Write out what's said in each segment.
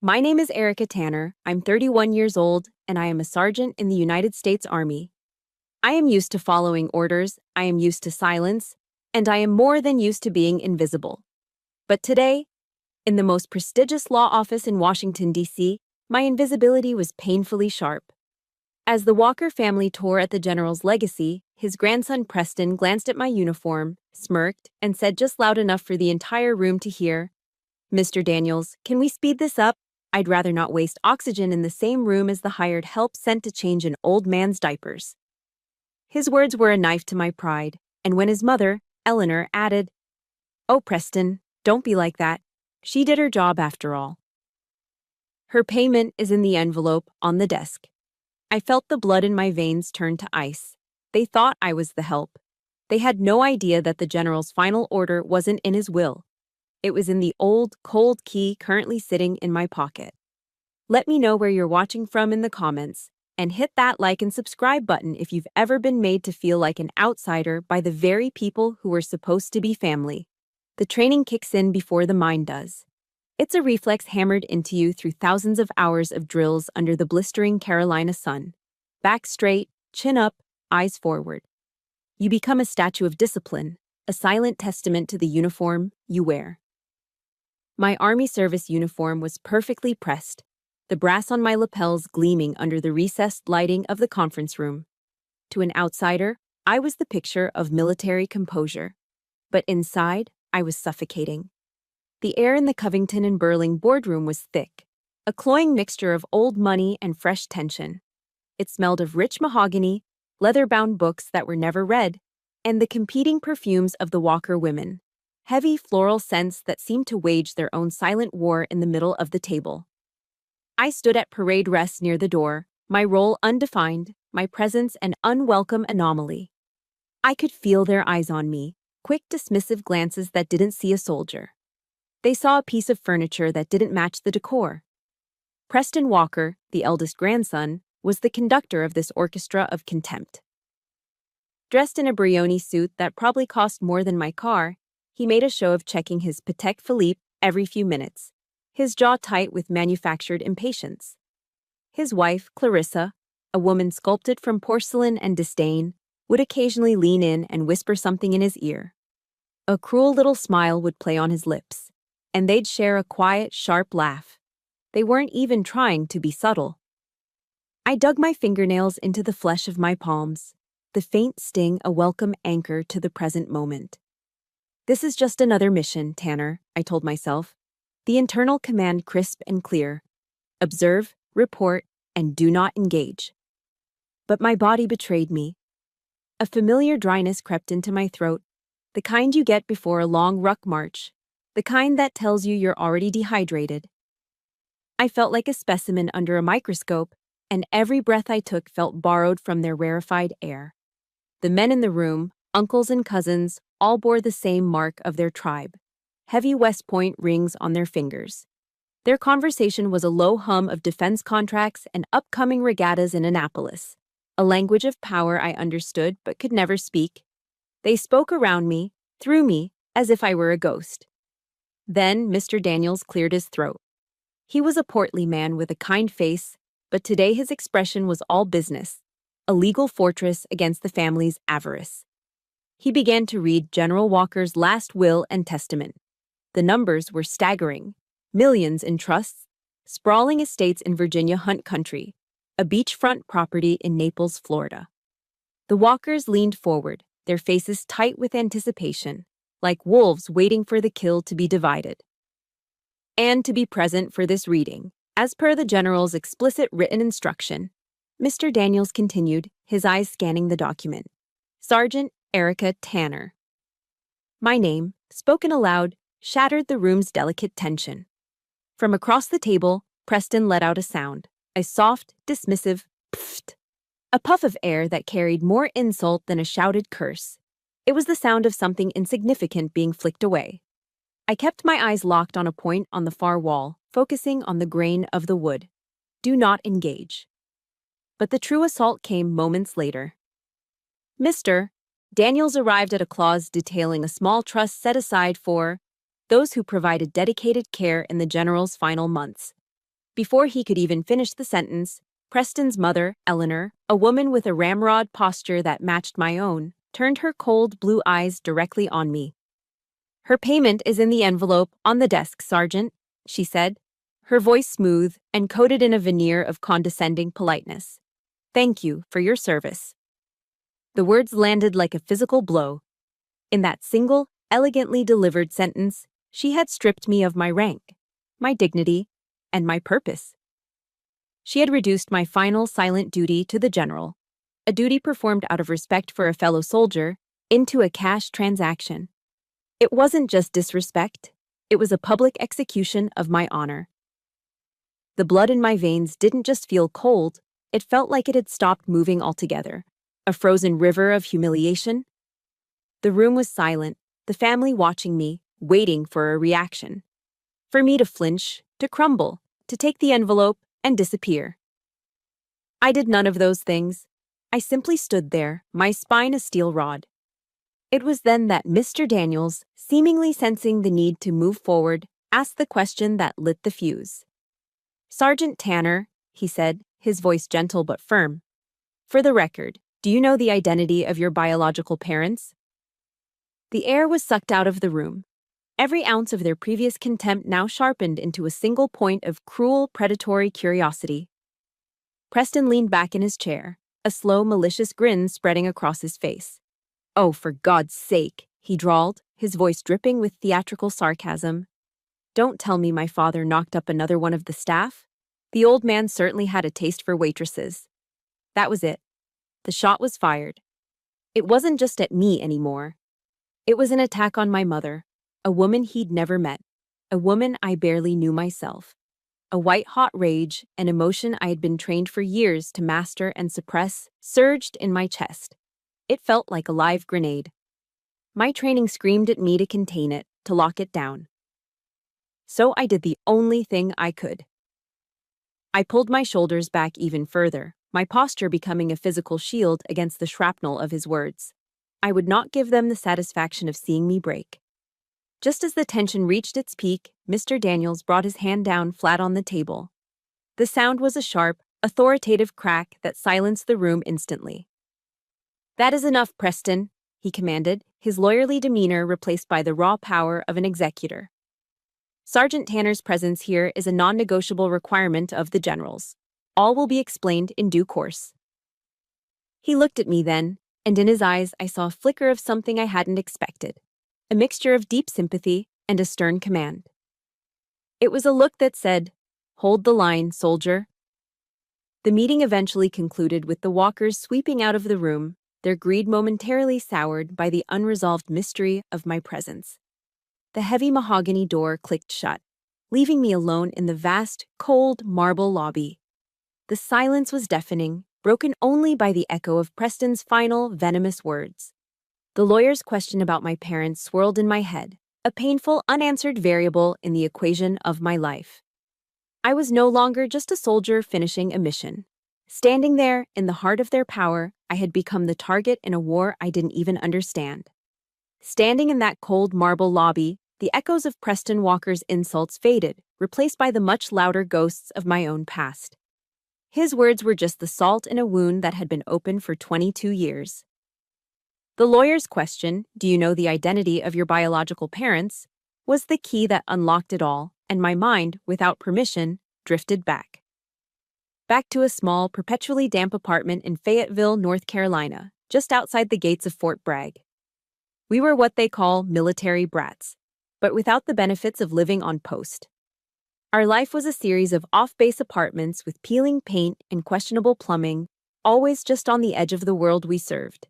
My name is Erica Tanner. I'm 31 years old, and I am a sergeant in the United States Army. I am used to following orders, I am used to silence, and I am more than used to being invisible. But today, in the most prestigious law office in Washington, D.C., my invisibility was painfully sharp. As the Walker family tore at the general's legacy, his grandson Preston glanced at my uniform, smirked, and said just loud enough for the entire room to hear, "Mr. Daniels, can we speed this up? I'd rather not waste oxygen in the same room as the hired help sent to change an old man's diapers." His words were a knife to my pride, and when his mother, Eleanor, added, "Oh, Preston, don't be like that. She did her job after all." Her payment is in the envelope on the desk. I felt the blood in my veins turn to ice. They thought I was the help. They had no idea that the general's final order wasn't in his will. It was in the old, cold key currently sitting in my pocket. Let me know where you're watching from in the comments, and hit that like and subscribe button if you've ever been made to feel like an outsider by the very people who were supposed to be family. The training kicks in before the mind does. It's a reflex hammered into you through thousands of hours of drills under the blistering Carolina sun. Back straight, chin up, eyes forward. You become a statue of discipline, a silent testament to the uniform you wear. My Army service uniform was perfectly pressed, the brass on my lapels gleaming under the recessed lighting of the conference room. To an outsider, I was the picture of military composure. But inside, I was suffocating. The air in the Covington and Burling boardroom was thick, a cloying mixture of old money and fresh tension. It smelled of rich mahogany, leather-bound books that were never read, and the competing perfumes of the Walker women, heavy floral scents that seemed to wage their own silent war in the middle of the table. I stood at parade rest near the door, my role undefined, my presence an unwelcome anomaly. I could feel their eyes on me, quick dismissive glances that didn't see a soldier. They saw a piece of furniture that didn't match the decor. Preston Walker, the eldest grandson, was the conductor of this orchestra of contempt. Dressed in a Brioni suit that probably cost more than my car, he made a show of checking his Patek Philippe every few minutes, his jaw tight with manufactured impatience. His wife, Clarissa, a woman sculpted from porcelain and disdain, would occasionally lean in and whisper something in his ear. A cruel little smile would play on his lips, and they'd share a quiet, sharp laugh. They weren't even trying to be subtle. I dug my fingernails into the flesh of my palms, the faint sting a welcome anchor to the present moment. This is just another mission, Tanner, I told myself. The internal command crisp and clear. Observe, report, and do not engage. But my body betrayed me. A familiar dryness crept into my throat, the kind you get before a long ruck march, the kind that tells you you're already dehydrated. I felt like a specimen under a microscope, and every breath I took felt borrowed from their rarefied air. The men in the room, uncles and cousins, all bore the same mark of their tribe, heavy West Point rings on their fingers. Their conversation was a low hum of defense contracts and upcoming regattas in Annapolis, a language of power I understood but could never speak. They spoke around me, through me, as if I were a ghost. Then Mr. Daniels cleared his throat. He was a portly man with a kind face, but today his expression was all business, a legal fortress against the family's avarice. He began to read General Walker's last will and testament. The numbers were staggering. Millions in trusts, sprawling estates in Virginia Hunt Country, a beachfront property in Naples, Florida. The Walkers leaned forward, their faces tight with anticipation, like wolves waiting for the kill to be divided. And to be present for this reading, as per the General's explicit written instruction, Mr. Daniels continued, his eyes scanning the document. Sergeant Erica Tanner. My name, spoken aloud, shattered the room's delicate tension. From across the table, Preston let out a sound, a soft, dismissive pfft, a puff of air that carried more insult than a shouted curse. It was the sound of something insignificant being flicked away. I kept my eyes locked on a point on the far wall, focusing on the grain of the wood. Do not engage. But the true assault came moments later. Mr. Daniels arrived at a clause detailing a small trust set aside for those who provided dedicated care in the general's final months. Before he could even finish the sentence, Preston's mother, Eleanor, a woman with a ramrod posture that matched my own, turned her cold blue eyes directly on me. "Her payment is in the envelope on the desk, Sergeant," she said, her voice smooth and coated in a veneer of condescending politeness. "Thank you for your service." The words landed like a physical blow. In that single, elegantly delivered sentence, she had stripped me of my rank, my dignity, and my purpose. She had reduced my final silent duty to the general, a duty performed out of respect for a fellow soldier, into a cash transaction. It wasn't just disrespect, it was a public execution of my honor. The blood in my veins didn't just feel cold, it felt like it had stopped moving altogether, a frozen river of humiliation. The room was silent, the family watching me, waiting for a reaction. For me to flinch, to crumble, to take the envelope and disappear. I did none of those things. I simply stood there, my spine a steel rod. It was then that Mr. Daniels, seemingly sensing the need to move forward, asked the question that lit the fuse. "Sergeant Tanner," he said, his voice gentle but firm. "For the record, do you know the identity of your biological parents?" The air was sucked out of the room. Every ounce of their previous contempt now sharpened into a single point of cruel, predatory curiosity. Preston leaned back in his chair, a slow, malicious grin spreading across his face. "Oh, for God's sake," he drawled, his voice dripping with theatrical sarcasm. "Don't tell me my father knocked up another one of the staff? The old man certainly had a taste for waitresses." That was it. The shot was fired. It wasn't just at me anymore. It was an attack on my mother, a woman he'd never met, a woman I barely knew myself. A white-hot rage, an emotion I had been trained for years to master and suppress, surged in my chest. It felt like a live grenade. My training screamed at me to contain it, to lock it down. So I did the only thing I could. I pulled my shoulders back even further, my posture becoming a physical shield against the shrapnel of his words. I would not give them the satisfaction of seeing me break. Just as the tension reached its peak, Mr. Daniels brought his hand down flat on the table. The sound was a sharp, authoritative crack that silenced the room instantly. "That is enough, Preston," he commanded, his lawyerly demeanor replaced by the raw power of an executor. "Sergeant Tanner's presence here is a non-negotiable requirement of the generals. All will be explained in due course." He looked at me then, and in his eyes I saw a flicker of something I hadn't expected, a mixture of deep sympathy and a stern command. It was a look that said, "Hold the line, soldier." The meeting eventually concluded with the walkers sweeping out of the room, their greed momentarily soured by the unresolved mystery of my presence. The heavy mahogany door clicked shut, leaving me alone in the vast, cold marble lobby. The silence was deafening, broken only by the echo of Preston's final, venomous words. The lawyer's question about my parents swirled in my head, a painful, unanswered variable in the equation of my life. I was no longer just a soldier finishing a mission. Standing there, in the heart of their power, I had become the target in a war I didn't even understand. Standing in that cold marble lobby, the echoes of Preston Walker's insults faded, replaced by the much louder ghosts of my own past. His words were just the salt in a wound that had been open for 22 years. The lawyer's question, "Do you know the identity of your biological parents?" was the key that unlocked it all, and my mind, without permission, drifted back. Back to a small, perpetually damp apartment in Fayetteville, North Carolina, just outside the gates of Fort Bragg. We were what they call military brats, but without the benefits of living on post. Our life was a series of off-base apartments with peeling paint and questionable plumbing, always just on the edge of the world we served.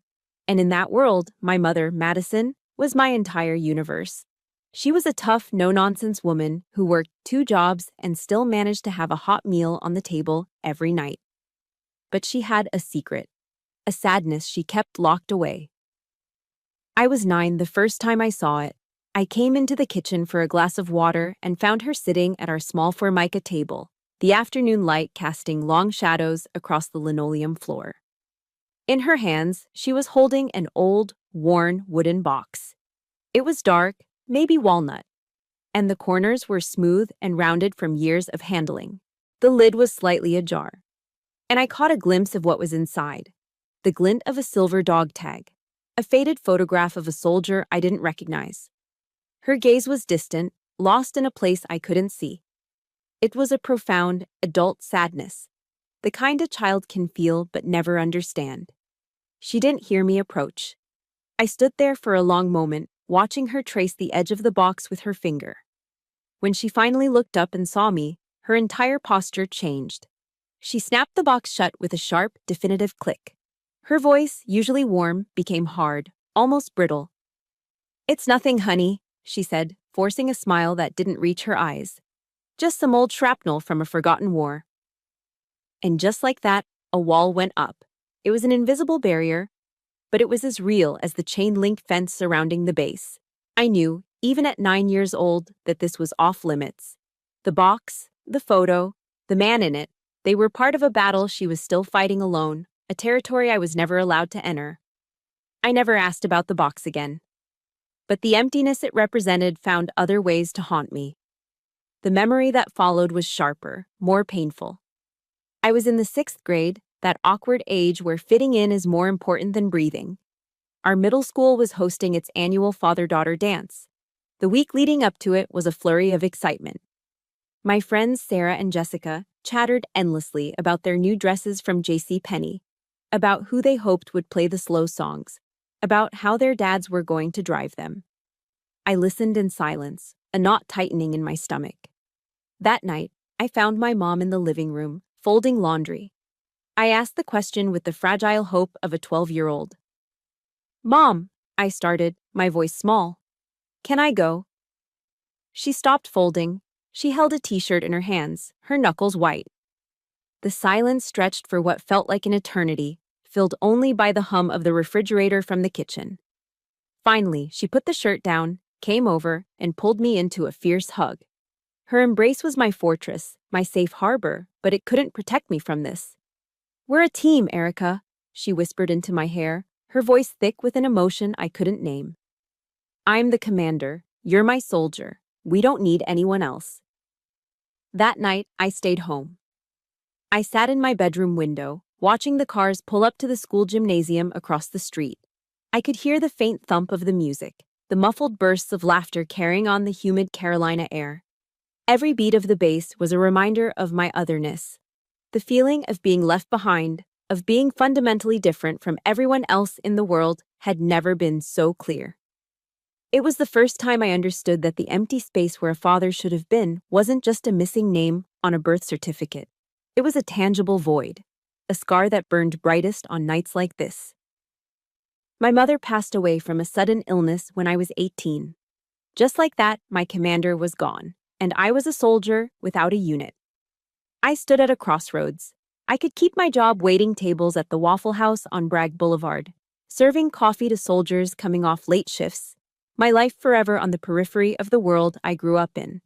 And in that world, my mother, Madison, was my entire universe. She was a tough, no-nonsense woman who worked 2 jobs and still managed to have a hot meal on the table every night. But she had a secret, a sadness she kept locked away. I was 9 the first time I saw it. I came into the kitchen for a glass of water and found her sitting at our small formica table, the afternoon light casting long shadows across the linoleum floor. In her hands, she was holding an old, worn wooden box. It was dark, maybe walnut, and the corners were smooth and rounded from years of handling. The lid was slightly ajar, and I caught a glimpse of what was inside. The glint of a silver dog tag, a faded photograph of a soldier I didn't recognize. Her gaze was distant, lost in a place I couldn't see. It was a profound, adult sadness, the kind a child can feel but never understand. She didn't hear me approach. I stood there for a long moment, watching her trace the edge of the box with her finger. When she finally looked up and saw me, her entire posture changed. She snapped the box shut with a sharp, definitive click. Her voice, usually warm, became hard, almost brittle. "It's nothing, honey," she said, forcing a smile that didn't reach her eyes. "Just some old shrapnel from a forgotten war." And just like that, a wall went up. It was an invisible barrier, but it was as real as the chain-link fence surrounding the base. I knew, even at 9 years old, that this was off-limits. The box, the photo, the man in it, they were part of a battle she was still fighting alone, a territory I was never allowed to enter. I never asked about the box again. But the emptiness it represented found other ways to haunt me. The memory that followed was sharper, more painful. I was in the 6th grade, that awkward age where fitting in is more important than breathing. Our middle school was hosting its annual father-daughter dance. The week leading up to it was a flurry of excitement. My friends Sarah and Jessica chattered endlessly about their new dresses from JCPenney, about who they hoped would play the slow songs, about how their dads were going to drive them. I listened in silence, a knot tightening in my stomach. That night, I found my mom in the living room, folding laundry. I asked the question with the fragile hope of a 12-year-old. "Mom," I started, my voice small. "Can I go?" She stopped folding. She held a t-shirt in her hands, her knuckles white. The silence stretched for what felt like an eternity, filled only by the hum of the refrigerator from the kitchen. Finally, she put the shirt down, came over, and pulled me into a fierce hug. Her embrace was my fortress, my safe harbor, but it couldn't protect me from this. "We're a team, Erica," she whispered into my hair, her voice thick with an emotion I couldn't name. "I'm the commander. You're my soldier. We don't need anyone else." That night, I stayed home. I sat in my bedroom window, watching the cars pull up to the school gymnasium across the street. I could hear the faint thump of the music, the muffled bursts of laughter carrying on the humid Carolina air. Every beat of the bass was a reminder of my otherness. The feeling of being left behind, of being fundamentally different from everyone else in the world, had never been so clear. It was the first time I understood that the empty space where a father should have been wasn't just a missing name on a birth certificate. It was a tangible void, a scar that burned brightest on nights like this. My mother passed away from a sudden illness when I was 18. Just like that, my commander was gone, and I was a soldier without a unit. I stood at a crossroads. I could keep my job waiting tables at the Waffle House on Bragg Boulevard, serving coffee to soldiers coming off late shifts, my life forever on the periphery of the world I grew up in.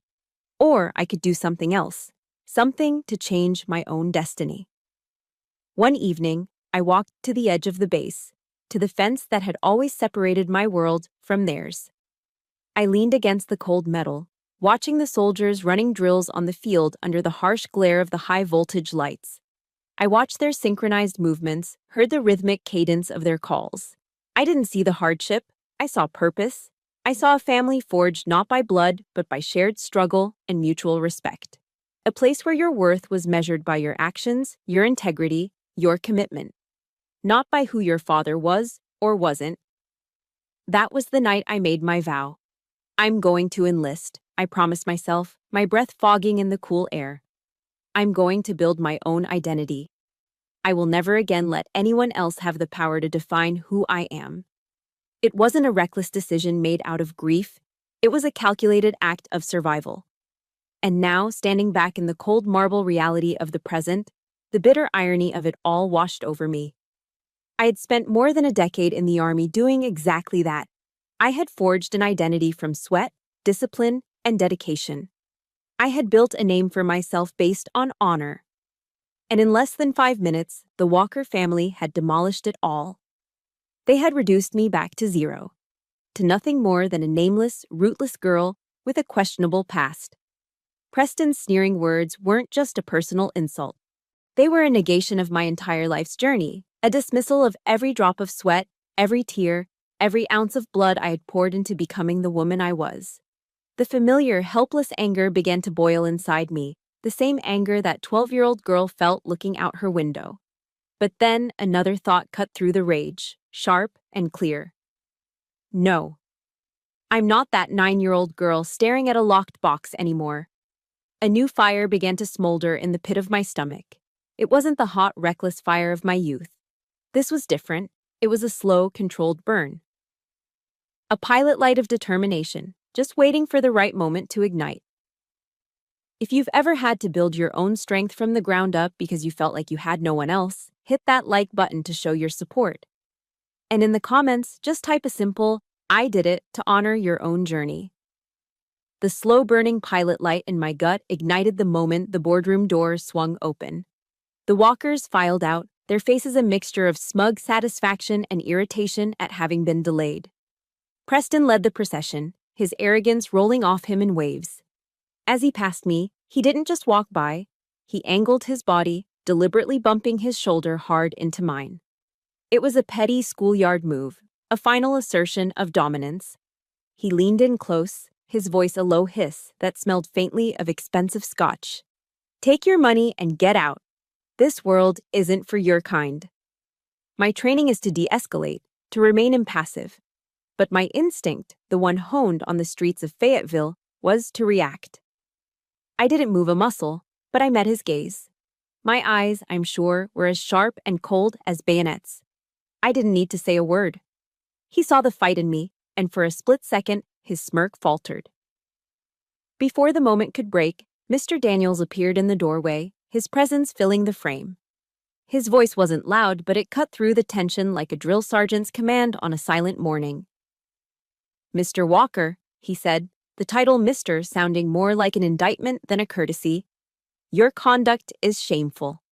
Or I could do something else, something to change my own destiny. One evening, I walked to the edge of the base, to the fence that had always separated my world from theirs. I leaned against the cold metal, watching the soldiers running drills on the field under the harsh glare of the high-voltage lights. I watched their synchronized movements, heard the rhythmic cadence of their calls. I didn't see the hardship. I saw purpose. I saw a family forged not by blood, but by shared struggle and mutual respect. A place where your worth was measured by your actions, your integrity, your commitment. Not by who your father was or wasn't. That was the night I made my vow. "I'm going to enlist," I promised myself, my breath fogging in the cool air. "I'm going to build my own identity. I will never again let anyone else have the power to define who I am." It wasn't a reckless decision made out of grief. It was a calculated act of survival. And now, standing back in the cold marble reality of the present, the bitter irony of it all washed over me. I had spent more than a decade in the Army doing exactly that. I had forged an identity from sweat, discipline, and dedication. I had built a name for myself based on honor. And in less than 5 minutes, the Walker family had demolished it all. They had reduced me back to zero, to nothing more than a nameless, rootless girl with a questionable past. Preston's sneering words weren't just a personal insult. They were a negation of my entire life's journey, a dismissal of every drop of sweat, every tear, every ounce of blood I had poured into becoming the woman I was. The familiar, helpless anger began to boil inside me, the same anger that 12-year-old girl felt looking out her window. But then another thought cut through the rage, sharp and clear. No. I'm not that 9-year-old girl staring at a locked box anymore. A new fire began to smolder in the pit of my stomach. It wasn't the hot, reckless fire of my youth. This was different. It was a slow, controlled burn. A pilot light of determination, just waiting for the right moment to ignite. If you've ever had to build your own strength from the ground up because you felt like you had no one else, hit that like button to show your support. And in the comments, just type a simple, "I did it," to honor your own journey. The slow-burning pilot light in my gut ignited the moment the boardroom doors swung open. The walkers filed out, their faces a mixture of smug satisfaction and irritation at having been delayed. Preston led the procession, his arrogance rolling off him in waves. As he passed me, he didn't just walk by, he angled his body, deliberately bumping his shoulder hard into mine. It was a petty schoolyard move, a final assertion of dominance. He leaned in close, his voice a low hiss that smelled faintly of expensive scotch. "Take your money and get out. This world isn't for your kind." My training is to de-escalate, to remain impassive. But my instinct, the one honed on the streets of Fayetteville, was to react. I didn't move a muscle, but I met his gaze. My eyes, I'm sure, were as sharp and cold as bayonets. I didn't need to say a word. He saw the fight in me, and for a split second, his smirk faltered. Before the moment could break, Mr. Daniels appeared in the doorway, his presence filling the frame. His voice wasn't loud, but it cut through the tension like a drill sergeant's command on a silent morning. "Mr. Walker," he said, the title Mr. sounding more like an indictment than a courtesy, "your conduct is shameful."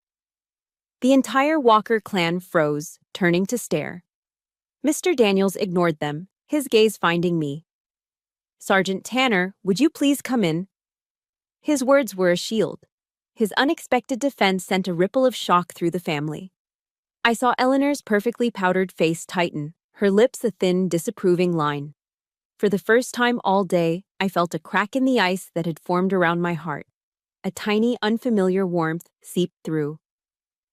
The entire Walker clan froze, turning to stare. Mr. Daniels ignored them, his gaze finding me. "Sergeant Tanner, would you please come in?" His words were a shield. His unexpected defense sent a ripple of shock through the family. I saw Eleanor's perfectly powdered face tighten, her lips a thin, disapproving line. For the first time all day, I felt a crack in the ice that had formed around my heart. A tiny, unfamiliar warmth seeped through.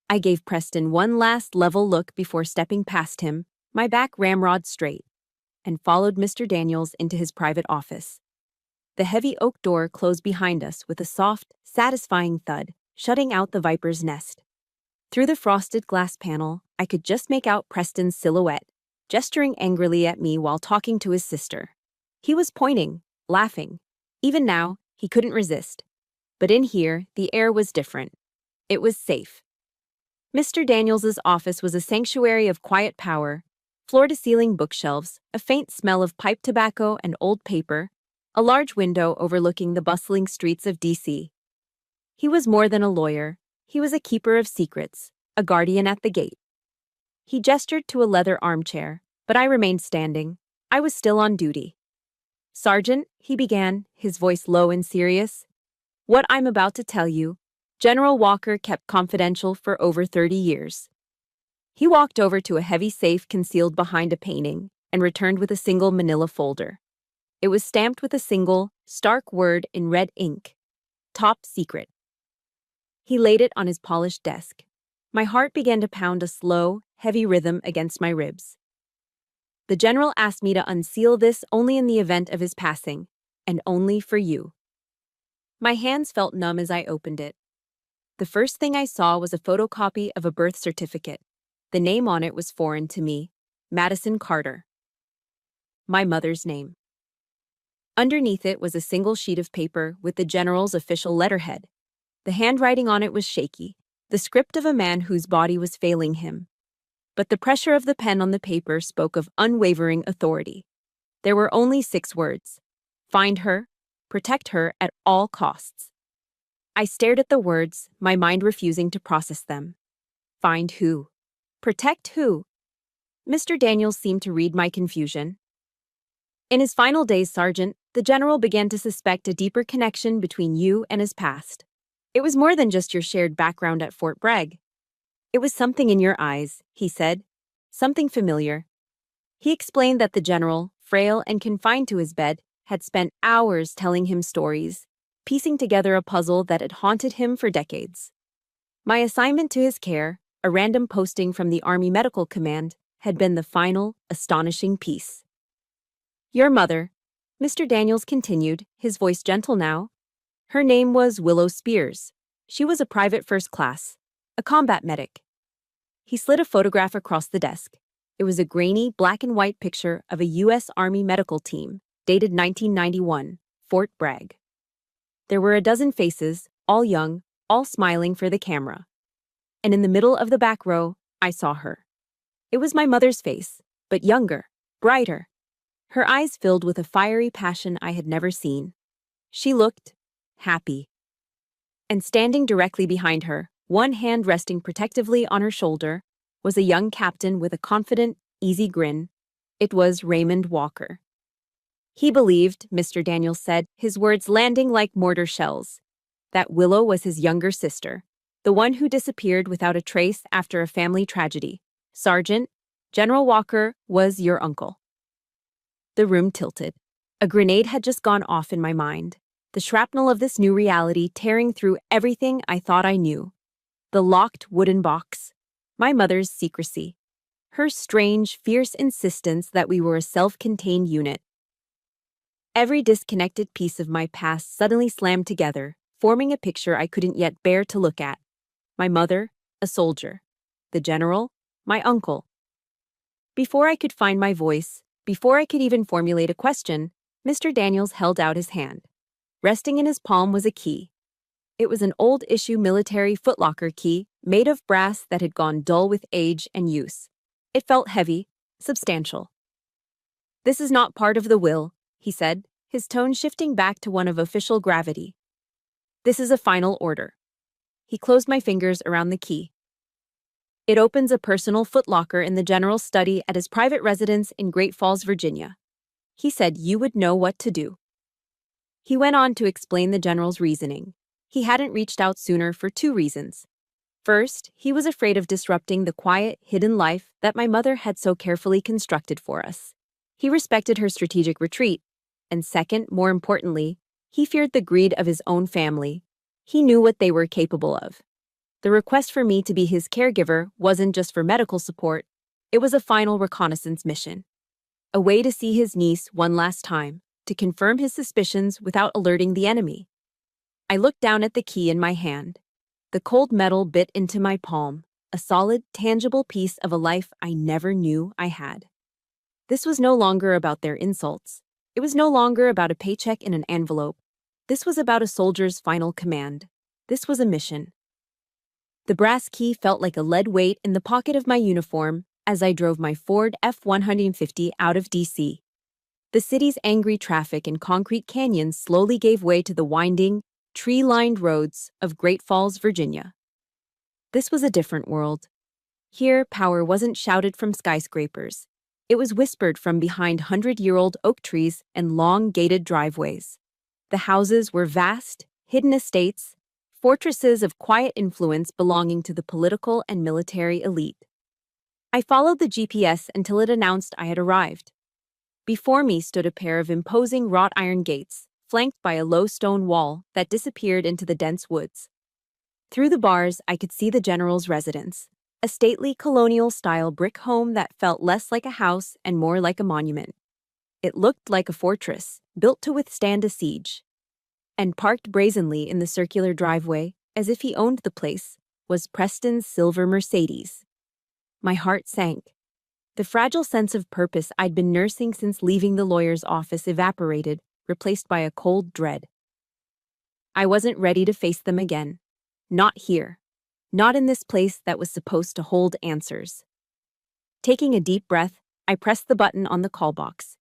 I gave Preston one last level look before stepping past him, my back ramrod straight, and followed Mr. Daniels into his private office. The heavy oak door closed behind us with a soft, satisfying thud, shutting out the viper's nest. Through the frosted glass panel, I could just make out Preston's silhouette, gesturing angrily at me while talking to his sister. He was pointing, laughing. Even now, he couldn't resist. But in here, the air was different. It was safe. Mr. Daniels's office was a sanctuary of quiet power, floor-to-ceiling bookshelves, a faint smell of pipe tobacco and old paper, a large window overlooking the bustling streets of D.C. He was more than a lawyer. He was a keeper of secrets, a guardian at the gate. He gestured to a leather armchair, but I remained standing. I was still on duty. "Sergeant," he began, his voice low and serious, "what I'm about to tell you, General Walker kept confidential for over 30 years. He walked over to a heavy safe concealed behind a painting and returned with a single manila folder. It was stamped with a single, stark word in red ink. Top secret. He laid it on his polished desk. My heart began to pound a slow, heavy rhythm against my ribs. The general asked me to unseal this only in the event of his passing, and only for you. My hands felt numb as I opened it. The first thing I saw was a photocopy of a birth certificate. The name on it was foreign to me, Madison Carter. My mother's name. Underneath it was a single sheet of paper with the general's official letterhead. The handwriting on it was shaky, the script of a man whose body was failing him. But the pressure of the pen on the paper spoke of unwavering authority. There were only 6 words. Find her, protect her at all costs. I stared at the words, my mind refusing to process them. Find who? Protect who? Mr. Daniels seemed to read my confusion. In his final days, Sergeant, The general began to suspect a deeper connection between you and his past. It was more than just your shared background at Fort Bragg. It was something in your eyes, he said. Something familiar. He explained that the general, frail and confined to his bed, had spent hours telling him stories, piecing together a puzzle that had haunted him for decades. My assignment to his care, a random posting from the Army Medical Command, had been the final, astonishing piece. Your mother, Mr. Daniels continued, his voice gentle now. Her name was Willow Spears. She was a private first class, a combat medic. He slid a photograph across the desk. It was a grainy, black and white picture of a U.S. Army medical team, dated 1991, Fort Bragg. There were a dozen faces, all young, all smiling for the camera. And in the middle of the back row, I saw her. It was my mother's face, but younger, brighter. Her eyes filled with a fiery passion I had never seen. She looked happy. And standing directly behind her, one hand resting protectively on her shoulder, was a young captain with a confident, easy grin. It was Raymond Walker. He believed, Mr. Daniels said, his words landing like mortar shells, that Willow was his younger sister, the one who disappeared without a trace after a family tragedy. Sergeant, General Walker was your uncle. The room tilted. A grenade had just gone off in my mind, the shrapnel of this new reality tearing through everything I thought I knew. The locked wooden box, my mother's secrecy, her strange, fierce insistence that we were a self-contained unit. Every disconnected piece of my past suddenly slammed together, forming a picture I couldn't yet bear to look at. My mother, a soldier. The general, my uncle. Before I could find my voice, before I could even formulate a question, Mr. Daniels held out his hand. Resting in his palm was a key. It was an old-issue military footlocker key made of brass that had gone dull with age and use. It felt heavy, substantial. This is not part of the will, he said, his tone shifting back to one of official gravity. This is a final order. He closed my fingers around the key. It opens a personal footlocker in the general's study at his private residence in Great Falls, Virginia. He said you would know what to do. He went on to explain the general's reasoning. He hadn't reached out sooner for two reasons. First, he was afraid of disrupting the quiet, hidden life that my mother had so carefully constructed for us. He respected her strategic retreat. And second, more importantly, he feared the greed of his own family. He knew what they were capable of. The request for me to be his caregiver wasn't just for medical support, it was a final reconnaissance mission. A way to see his niece one last time, to confirm his suspicions without alerting the enemy. I looked down at the key in my hand. The cold metal bit into my palm, a solid, tangible piece of a life I never knew I had. This was no longer about their insults. It was no longer about a paycheck in an envelope. This was about a soldier's final command. This was a mission. The brass key felt like a lead weight in the pocket of my uniform as I drove my Ford F-150 out of D.C. The city's angry traffic and concrete canyons slowly gave way to the winding, tree-lined roads of Great Falls, Virginia. This was a different world. Here, power wasn't shouted from skyscrapers. It was whispered from behind 100-year-old oak trees and long, gated driveways. The houses were vast, hidden estates, fortresses of quiet influence belonging to the political and military elite. I followed the GPS until it announced I had arrived. Before me stood a pair of imposing wrought iron gates, flanked by a low stone wall that disappeared into the dense woods. Through the bars, I could see the general's residence, a stately colonial-style brick home that felt less like a house and more like a monument. It looked like a fortress, built to withstand a siege. And parked brazenly in the circular driveway, as if he owned the place, was Preston's silver Mercedes. My heart sank. The fragile sense of purpose I'd been nursing since leaving the lawyer's office evaporated, replaced by a cold dread. I wasn't ready to face them again. Not here. Not in this place that was supposed to hold answers. Taking a deep breath, I pressed the button on the call box.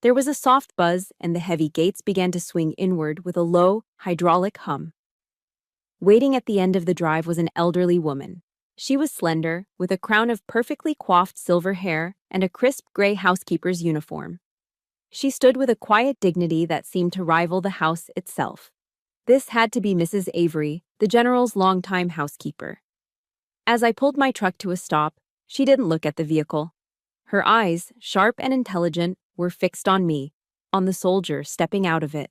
There was a soft buzz, and the heavy gates began to swing inward with a low, hydraulic hum. Waiting at the end of the drive was an elderly woman. She was slender, with a crown of perfectly coiffed silver hair and a crisp gray housekeeper's uniform. She stood with a quiet dignity that seemed to rival the house itself. This had to be Mrs. Avery, the General's longtime housekeeper. As I pulled my truck to a stop, she didn't look at the vehicle. Her eyes, sharp and intelligent, were fixed on me, on the soldier stepping out of it.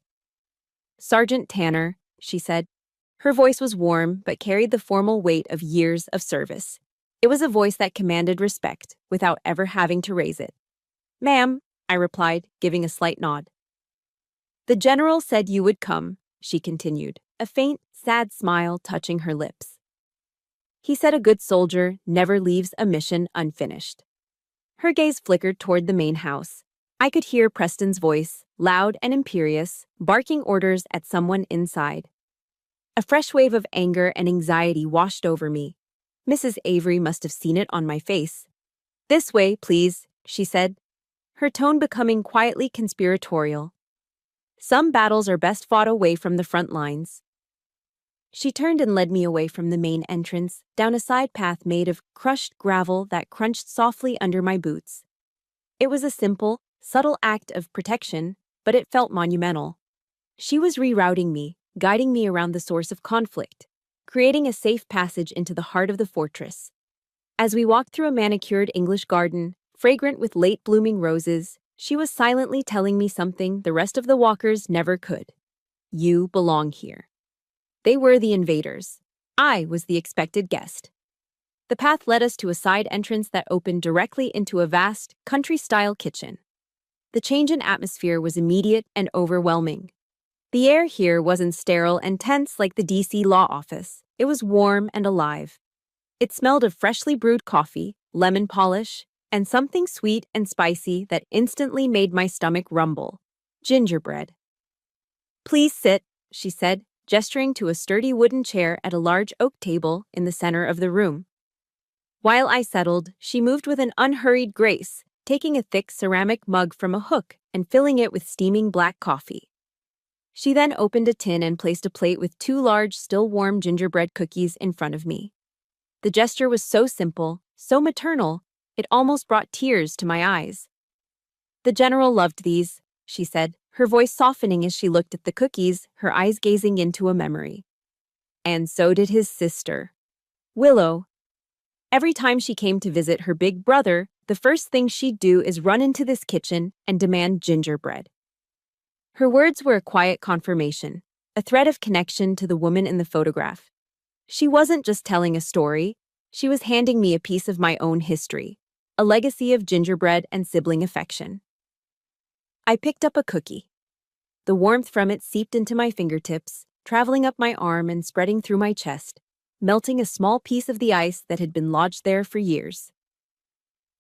"Sergeant Tanner," she said. Her voice was warm but carried the formal weight of years of service. It was a voice that commanded respect without ever having to raise it. "Ma'am," I replied, giving a slight nod. "The General said you would come," she continued, a faint, sad smile touching her lips. "He said a good soldier never leaves a mission unfinished." Her gaze flickered toward the main house. I could hear Preston's voice, loud and imperious, barking orders at someone inside. A fresh wave of anger and anxiety washed over me. Mrs. Avery must have seen it on my face. "This way, please," she said, her tone becoming quietly conspiratorial. "Some battles are best fought away from the front lines." She turned and led me away from the main entrance, down a side path made of crushed gravel that crunched softly under my boots. It was a simple, subtle act of protection, but it felt monumental. She was rerouting me, guiding me around the source of conflict, creating a safe passage into the heart of the fortress. As we walked through a manicured English garden, fragrant with late-blooming roses, she was silently telling me something the rest of the walkers never could. You belong here. They were the invaders. I was the expected guest. The path led us to a side entrance that opened directly into a vast, country-style kitchen. The change in atmosphere was immediate and overwhelming. The air here wasn't sterile and tense like the DC law office. It was warm and alive. It smelled of freshly brewed coffee, lemon polish, and something sweet and spicy that instantly made my stomach rumble. Gingerbread. "Please sit," she said, gesturing to a sturdy wooden chair at a large oak table in the center of the room. While I settled, she moved with an unhurried grace, taking a thick ceramic mug from a hook and filling it with steaming black coffee. She then opened a tin and placed a plate with 2 large, still-warm gingerbread cookies in front of me. The gesture was so simple, so maternal, it almost brought tears to my eyes. "The General loved these," she said, her voice softening as she looked at the cookies, her eyes gazing into a memory. "And so did his sister, Willow. Every time she came to visit her big brother, the first thing she'd do is run into this kitchen and demand gingerbread." Her words were a quiet confirmation, a thread of connection to the woman in the photograph. She wasn't just telling a story, she was handing me a piece of my own history, a legacy of gingerbread and sibling affection. I picked up a cookie. The warmth from it seeped into my fingertips, traveling up my arm and spreading through my chest, melting a small piece of the ice that had been lodged there for years.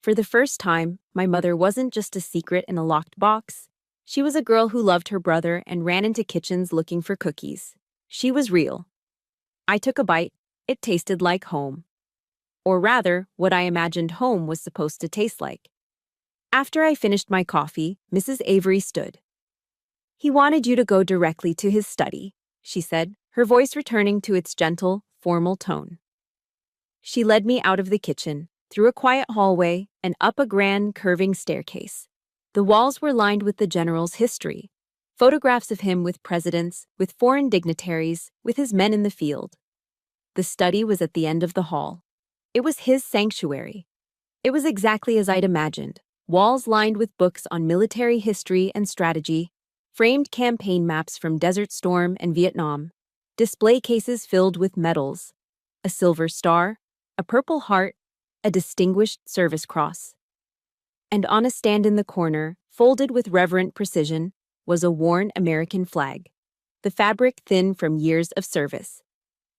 For the first time, my mother wasn't just a secret in a locked box. She was a girl who loved her brother and ran into kitchens looking for cookies. She was real. I took a bite. It tasted like home. Or rather, what I imagined home was supposed to taste like. After I finished my coffee, Mrs. Avery stood. "He wanted you to go directly to his study," she said, her voice returning to its gentle, formal tone. She led me out of the kitchen, through a quiet hallway, and up a grand, curving staircase. The walls were lined with the General's history, photographs of him with presidents, with foreign dignitaries, with his men in the field. The study was at the end of the hall. It was his sanctuary. It was exactly as I'd imagined. Walls lined with books on military history and strategy, framed campaign maps from Desert Storm and Vietnam, display cases filled with medals, a silver star, a Purple Heart, a Distinguished Service Cross. And on a stand in the corner, folded with reverent precision, was a worn American flag, the fabric thin from years of service.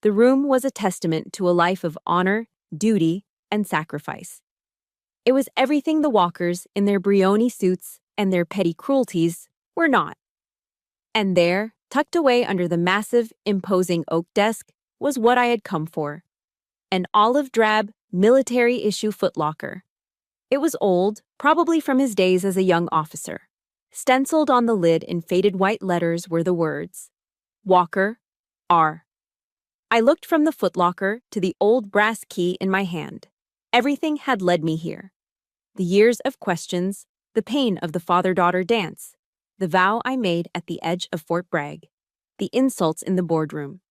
The room was a testament to a life of honor, duty, and sacrifice. It was everything the walkers, in their Brioni suits and their petty cruelties, were not. And there, tucked away under the massive, imposing oak desk, was what I had come for. An olive-drab, military-issue footlocker. It was old, probably from his days as a young officer. Stenciled on the lid in faded white letters were the words, "Walker, R." I looked from the footlocker to the old brass key in my hand. Everything had led me here. The years of questions, the pain of the father-daughter dance, the vow I made at the edge of Fort Bragg, the insults in the boardroom.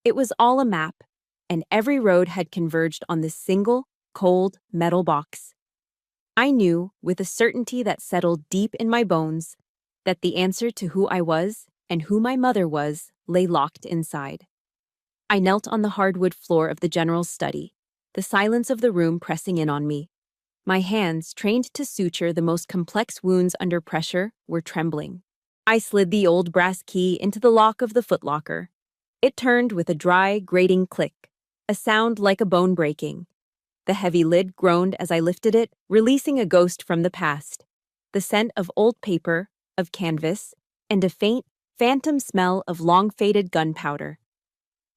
It was all a map, and every road had converged on this single, cold, metal box. I knew, with a certainty that settled deep in my bones, that the answer to who I was and who my mother was lay locked inside. I knelt on the hardwood floor of the general's study, the silence of the room pressing in on me. My hands, trained to suture the most complex wounds under pressure, were trembling. I slid the old brass key into the lock of the footlocker. It turned with a dry, grating click, a sound like a bone breaking. The heavy lid groaned as I lifted it, releasing a ghost from the past. The scent of old paper, of canvas, and a faint, phantom smell of long-faded gunpowder.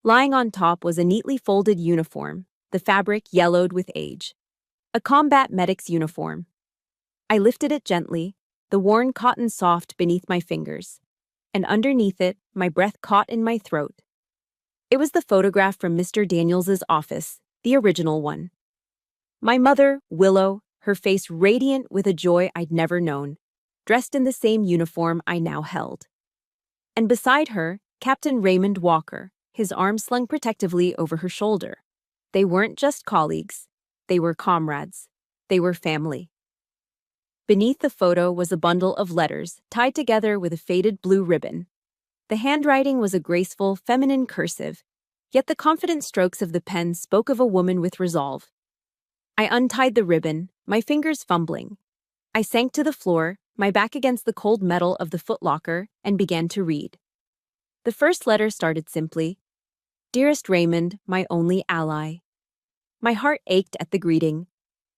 Lying on top was a neatly folded uniform, the fabric yellowed with age. A combat medic's uniform. I lifted it gently, the worn cotton soft beneath my fingers, and underneath it, my breath caught in my throat. It was the photograph from Mr. Daniels's office, the original one. My mother, Willow, her face radiant with a joy I'd never known, dressed in the same uniform I now held. And beside her, Captain Raymond Walker, his arm slung protectively over her shoulder. They weren't just colleagues. They were comrades. They were family. Beneath the photo was a bundle of letters tied together with a faded blue ribbon. The handwriting was a graceful, feminine cursive, yet the confident strokes of the pen spoke of a woman with resolve. I untied the ribbon, my fingers fumbling. I sank to the floor, my back against the cold metal of the footlocker, and began to read. The first letter started simply, "Dearest Raymond, my only ally." My heart ached at the greeting.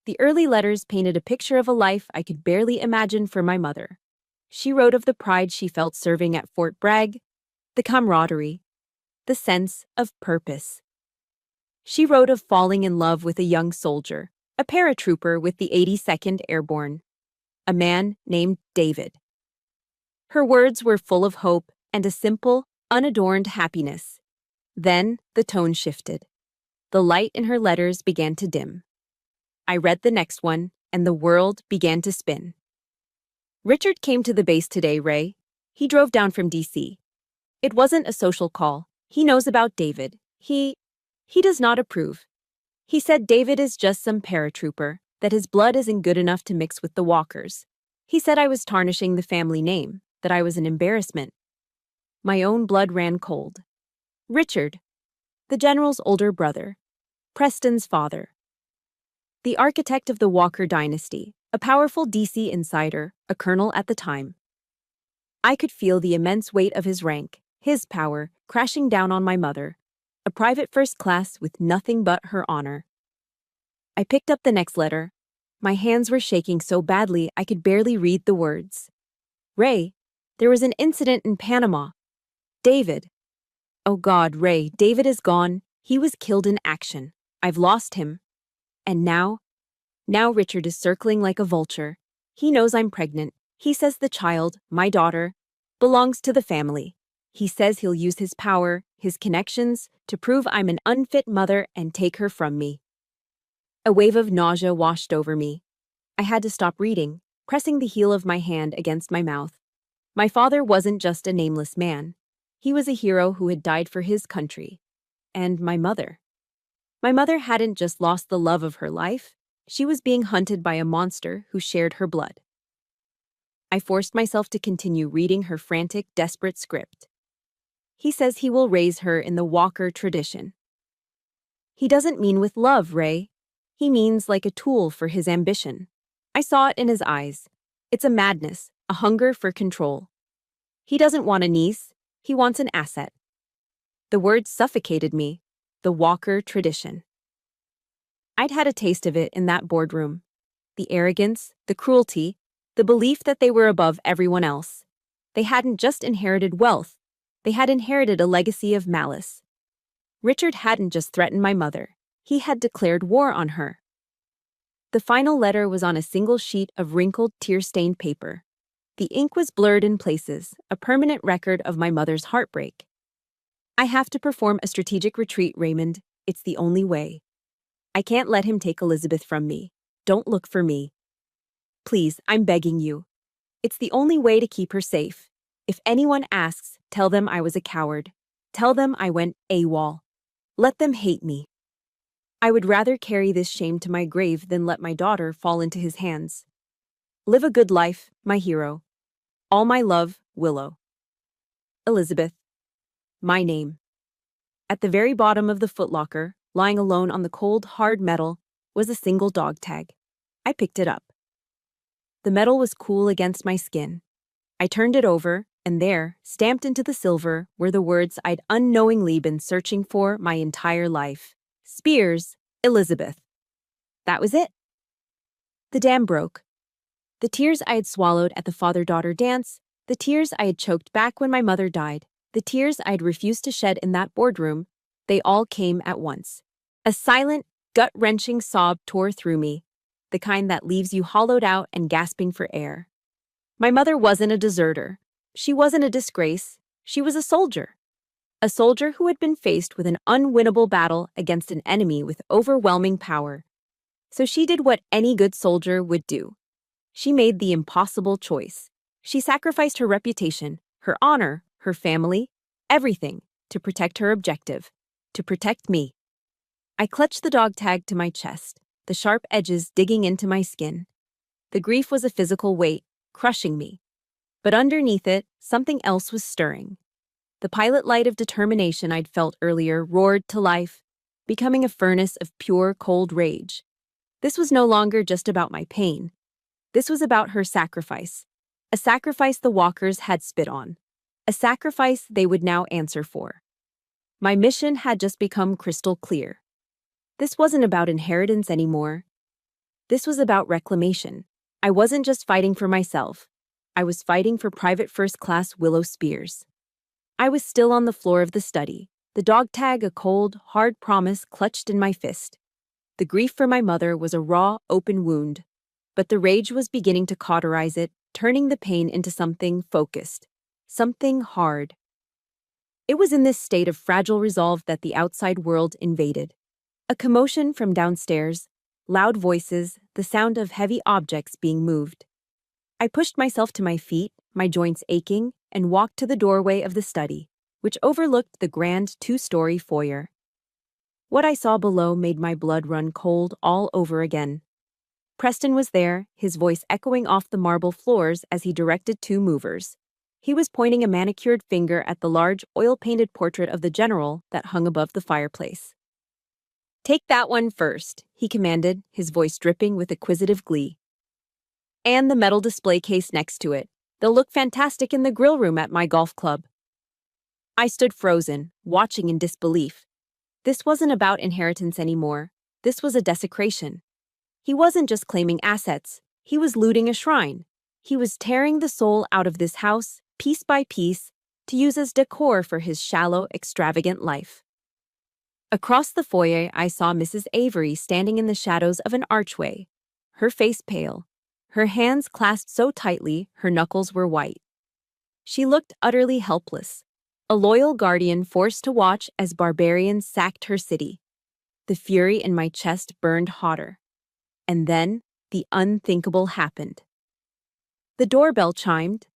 The early letters painted a picture of a life I could barely imagine for my mother. She wrote of the pride she felt serving at Fort Bragg, the camaraderie, the sense of purpose. She wrote of falling in love with a young soldier, a paratrooper with the 82nd Airborne, a man named David. Her words were full of hope and a simple, unadorned happiness. Then the tone shifted. The light in her letters began to dim. I read the next one, and the world began to spin. "Richard came to the base today, Ray. He drove down from D.C. It wasn't a social call. He knows about David. He does not approve. He said David is just some paratrooper, that his blood isn't good enough to mix with the Walkers. He said I was tarnishing the family name, that I was an embarrassment." My own blood ran cold. Richard, the general's older brother, Preston's father. The architect of the Walker dynasty, a powerful DC insider, a colonel at the time. I could feel the immense weight of his rank, his power, crashing down on my mother, a private first class with nothing but her honor. I picked up the next letter. My hands were shaking so badly I could barely read the words. "Ray, there was an incident in Panama. David." "Oh God, Ray, David is gone. He was killed in action. I've lost him. And now Richard is circling like a vulture. He knows I'm pregnant. He says the child, my daughter, belongs to the family. He says he'll use his power, his connections, to prove I'm an unfit mother and take her from me." A wave of nausea washed over me. I had to stop reading, pressing the heel of my hand against my mouth. My father wasn't just a nameless man. He was a hero who had died for his country. And my mother. My mother hadn't just lost the love of her life. She was being hunted by a monster who shared her blood. I forced myself to continue reading her frantic, desperate script. He says he will raise her in the Walker tradition. He doesn't mean with love, Ray. He means like a tool for his ambition. I saw it in his eyes. It's a madness, a hunger for control. He doesn't want a niece. He wants an asset. The words suffocated me. The Walker tradition. I'd had a taste of it in that boardroom. The arrogance, the cruelty, the belief that they were above everyone else. They hadn't just inherited wealth. They had inherited a legacy of malice. Richard hadn't just threatened my mother. He had declared war on her. The final letter was on a single sheet of wrinkled, tear-stained paper. The ink was blurred in places, a permanent record of my mother's heartbreak. "I have to perform a strategic retreat, Raymond. It's the only way. I can't let him take Elizabeth from me. Don't look for me. Please, I'm begging you. It's the only way to keep her safe. If anyone asks, tell them I was a coward. Tell them I went AWOL. Let them hate me. I would rather carry this shame to my grave than let my daughter fall into his hands. Live a good life, my hero. All my love, Willow. Elizabeth. My name. At the very bottom of the footlocker, lying alone on the cold, hard metal, was a single dog tag. I picked it up. The metal was cool against my skin. I turned it over, and there, stamped into the silver, were the words I'd unknowingly been searching for my entire life. Spears, Elizabeth. That was it. The dam broke. The tears I had swallowed at the father-daughter dance, the tears I had choked back when my mother died, the tears I had refused to shed in that boardroom, they all came at once. A silent, gut-wrenching sob tore through me, the kind that leaves you hollowed out and gasping for air. My mother wasn't a deserter. She wasn't a disgrace. She was a soldier. A soldier who had been faced with an unwinnable battle against an enemy with overwhelming power. So she did what any good soldier would do. She made the impossible choice. She sacrificed her reputation, her honor, her family, everything, to protect her objective, to protect me. I clutched the dog tag to my chest, the sharp edges digging into my skin. The grief was a physical weight, crushing me. But underneath it, something else was stirring. The pilot light of determination I'd felt earlier roared to life, becoming a furnace of pure, cold rage. This was no longer just about my pain. This was about her sacrifice. A sacrifice the walkers had spit on. A sacrifice they would now answer for. My mission had just become crystal clear. This wasn't about inheritance anymore. This was about reclamation. I wasn't just fighting for myself. I was fighting for Private First Class Willow Spears. I was still on the floor of the study, the dog tag a cold, hard promise clutched in my fist. The grief for my mother was a raw, open wound, but the rage was beginning to cauterize it, turning the pain into something focused, something hard. It was in this state of fragile resolve that the outside world invaded. A commotion from downstairs, loud voices, the sound of heavy objects being moved. I pushed myself to my feet, my joints aching, and walked to the doorway of the study, which overlooked the grand two-story foyer. What I saw below made my blood run cold all over again. Preston was there, his voice echoing off the marble floors as he directed two movers. He was pointing a manicured finger at the large, oil-painted portrait of the general that hung above the fireplace. "Take that one first," he commanded, his voice dripping with acquisitive glee. "And the metal display case next to it. They'll look fantastic in the grill room at my golf club." I stood frozen, watching in disbelief. This wasn't about inheritance anymore. This was a desecration. He wasn't just claiming assets. He was looting a shrine. He was tearing the soul out of this house, piece by piece, to use as decor for his shallow, extravagant life. Across the foyer, I saw Mrs. Avery standing in the shadows of an archway, her face pale, her hands clasped so tightly her knuckles were white. She looked utterly helpless, a loyal guardian forced to watch as barbarians sacked her city. The fury in my chest burned hotter. And then, the unthinkable happened. The doorbell chimed.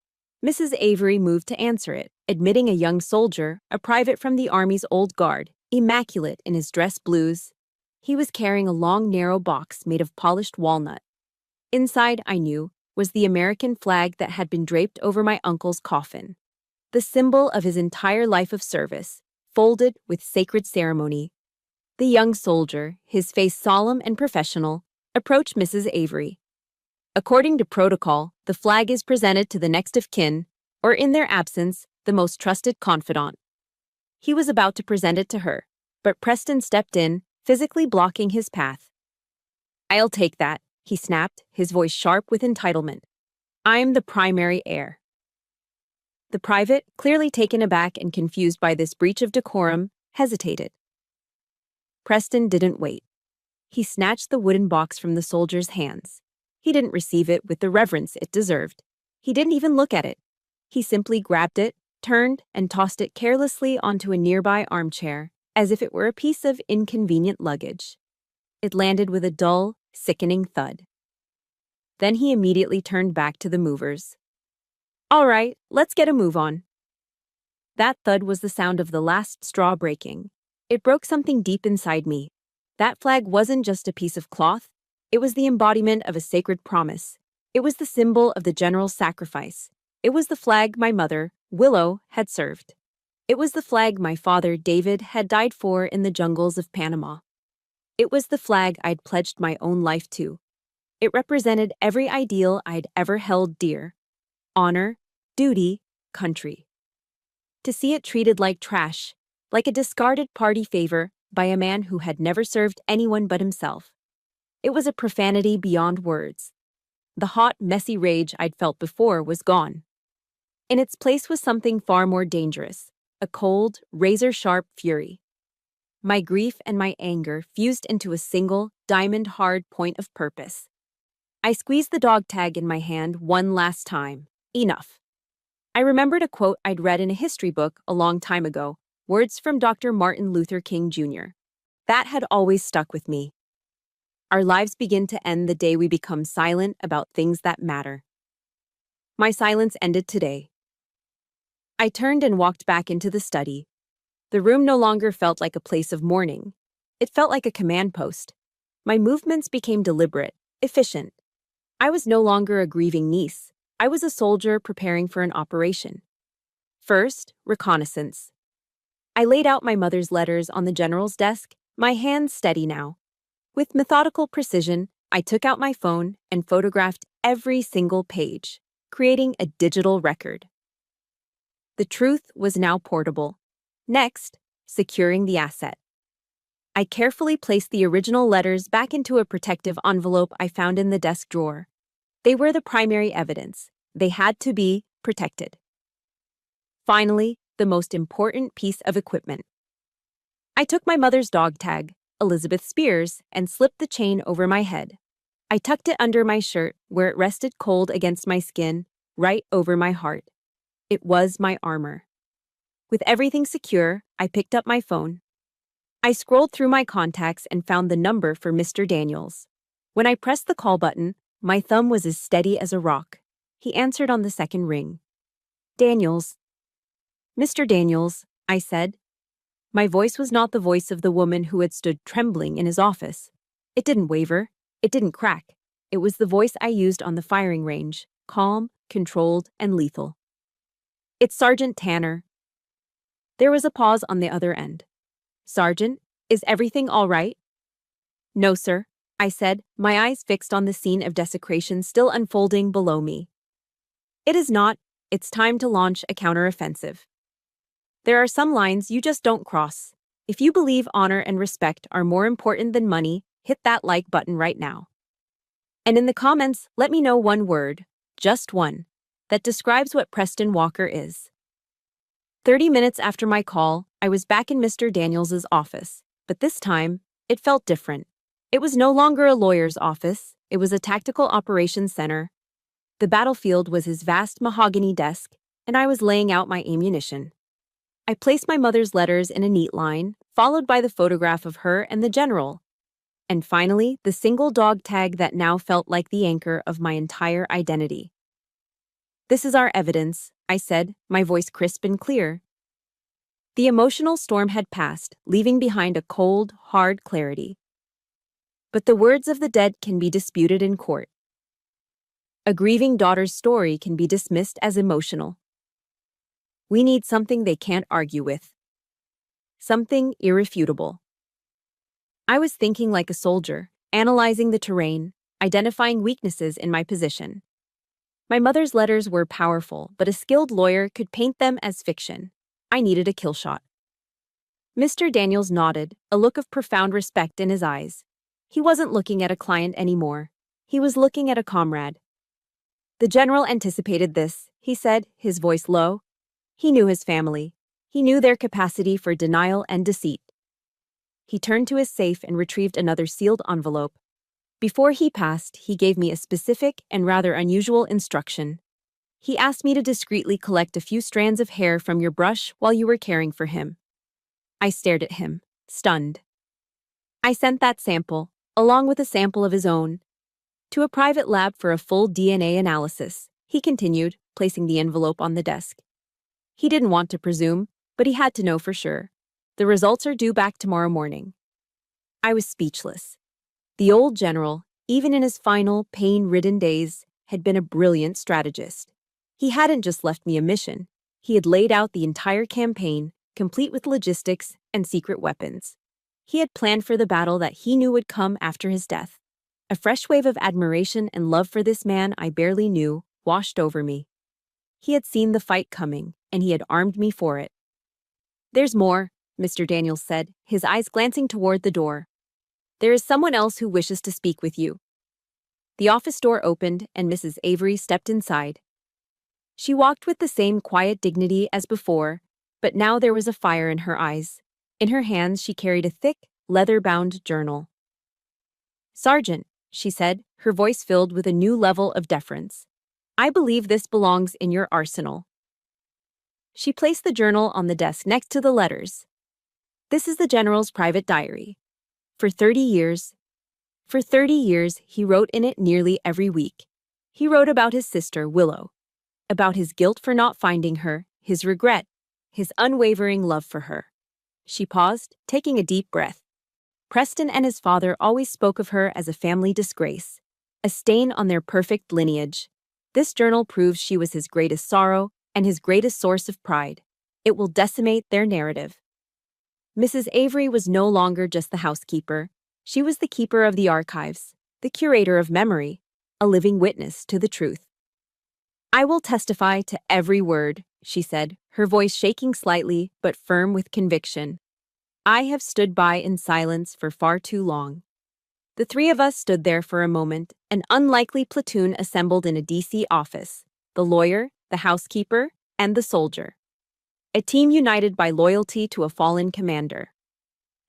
Mrs. Avery moved to answer it, admitting a young soldier, a private from the Army's Old Guard, immaculate in his dress blues. He was carrying a long, narrow box made of polished walnut. Inside, I knew, was the American flag that had been draped over my uncle's coffin, the symbol of his entire life of service, folded with sacred ceremony. The young soldier, his face solemn and professional, approached Mrs. Avery. According to protocol, the flag is presented to the next of kin, or in their absence, the most trusted confidant. He was about to present it to her, but Preston stepped in, physically blocking his path. "I'll take that," he snapped, his voice sharp with entitlement. "I'm the primary heir." The private, clearly taken aback and confused by this breach of decorum, hesitated. Preston didn't wait. He snatched the wooden box from the soldier's hands. He didn't receive it with the reverence it deserved. He didn't even look at it. He simply grabbed it, turned, and tossed it carelessly onto a nearby armchair, as if it were a piece of inconvenient luggage. It landed with a dull, sickening thud. Then he immediately turned back to the movers. All right, let's get a move on. That thud was the sound of the last straw breaking. It broke something deep inside me. That flag wasn't just a piece of cloth, it was the embodiment of a sacred promise. It was the symbol of the general's sacrifice. It was the flag my mother, Willow, had served. It was the flag my father, David, had died for in the jungles of Panama. It was the flag I'd pledged my own life to. It represented every ideal I'd ever held dear: honor, duty, country. To see it treated like trash, like a discarded party favor by a man who had never served anyone but himself. It was a profanity beyond words. The hot, messy rage I'd felt before was gone. In its place was something far more dangerous, a cold, razor-sharp fury. My grief and my anger fused into a single, diamond-hard point of purpose. I squeezed the dog tag in my hand one last time. Enough. I remembered a quote I'd read in a history book a long time ago, words from Dr. Martin Luther King Jr. That had always stuck with me. Our lives begin to end the day we become silent about things that matter. My silence ended today. I turned and walked back into the study. The room no longer felt like a place of mourning. It felt like a command post. My movements became deliberate, efficient. I was no longer a grieving niece. I was a soldier preparing for an operation. First, reconnaissance. I laid out my mother's letters on the general's desk, my hands steady now. With methodical precision, I took out my phone and photographed every single page, creating a digital record. The truth was now portable. Next, securing the asset. I carefully placed the original letters back into a protective envelope I found in the desk drawer. They were the primary evidence. They had to be protected. Finally, the most important piece of equipment. I took my mother's dog tag, Elizabeth Spears, and slipped the chain over my head. I tucked it under my shirt where it rested cold against my skin, right over my heart. It was my armor. With everything secure, I picked up my phone. I scrolled through my contacts and found the number for Mr. Daniels. When I pressed the call button, my thumb was as steady as a rock. He answered on the second ring. Daniels. Mr. Daniels, I said. My voice was not the voice of the woman who had stood trembling in his office. It didn't waver. It didn't crack. It was the voice I used on the firing range, calm, controlled, and lethal. It's Sergeant Tanner. There was a pause on the other end. Sergeant, is everything all right? No, sir, I said, my eyes fixed on the scene of desecration still unfolding below me. It is not. It's time to launch a counteroffensive. There are some lines you just don't cross. If you believe honor and respect are more important than money, hit that like button right now. And in the comments, let me know one word, just one, that describes what Preston Walker is. 30 minutes after my call, I was back in Mr. Daniels' office, but this time, it felt different. It was no longer a lawyer's office, it was a tactical operations center. The battlefield was his vast mahogany desk, and I was laying out my ammunition. I placed my mother's letters in a neat line, followed by the photograph of her and the general. And finally, the single dog tag that now felt like the anchor of my entire identity. This is our evidence, I said, my voice crisp and clear. The emotional storm had passed, leaving behind a cold, hard clarity. But the words of the dead can be disputed in court. A grieving daughter's story can be dismissed as emotional. We need something they can't argue with. Something irrefutable. I was thinking like a soldier, analyzing the terrain, identifying weaknesses in my position. My mother's letters were powerful, but a skilled lawyer could paint them as fiction. I needed a kill shot. Mr. Daniels nodded, a look of profound respect in his eyes. He wasn't looking at a client anymore. He was looking at a comrade. The general anticipated this, he said, his voice low. He knew his family. He knew their capacity for denial and deceit. He turned to his safe and retrieved another sealed envelope. Before he passed, he gave me a specific and rather unusual instruction. He asked me to discreetly collect a few strands of hair from your brush while you were caring for him. I stared at him, stunned. I sent that sample, along with a sample of his own. To a private lab for a full DNA analysis, he continued, placing the envelope on the desk. He didn't want to presume, but he had to know for sure. The results are due back tomorrow morning. I was speechless. The old general, even in his final, pain-ridden days, had been a brilliant strategist. He hadn't just left me a mission. He had laid out the entire campaign, complete with logistics and secret weapons. He had planned for the battle that he knew would come after his death. A fresh wave of admiration and love for this man I barely knew washed over me. He had seen the fight coming, and he had armed me for it. "There's more," Mr. Daniels said, his eyes glancing toward the door. "There is someone else who wishes to speak with you." The office door opened, and Mrs. Avery stepped inside. She walked with the same quiet dignity as before, but now there was a fire in her eyes. In her hands she carried a thick, leather-bound journal. "Sergeant," she said, her voice filled with a new level of deference, "I believe this belongs in your arsenal." She placed the journal on the desk next to the letters. "This is the general's private diary. For 30 years, he wrote in it nearly every week. He wrote about his sister, Willow, about his guilt for not finding her, his regret, his unwavering love for her." She paused, taking a deep breath. "Preston and his father always spoke of her as a family disgrace, a stain on their perfect lineage. This journal proves she was his greatest sorrow and his greatest source of pride. It will decimate their narrative." Mrs. Avery was no longer just the housekeeper. She was the keeper of the archives, the curator of memory, a living witness to the truth. "I will testify to every word," she said, her voice shaking slightly but firm with conviction. "I have stood by in silence for far too long." The three of us stood there for a moment, an unlikely platoon assembled in a DC office: the lawyer, the housekeeper, and the soldier. A team united by loyalty to a fallen commander.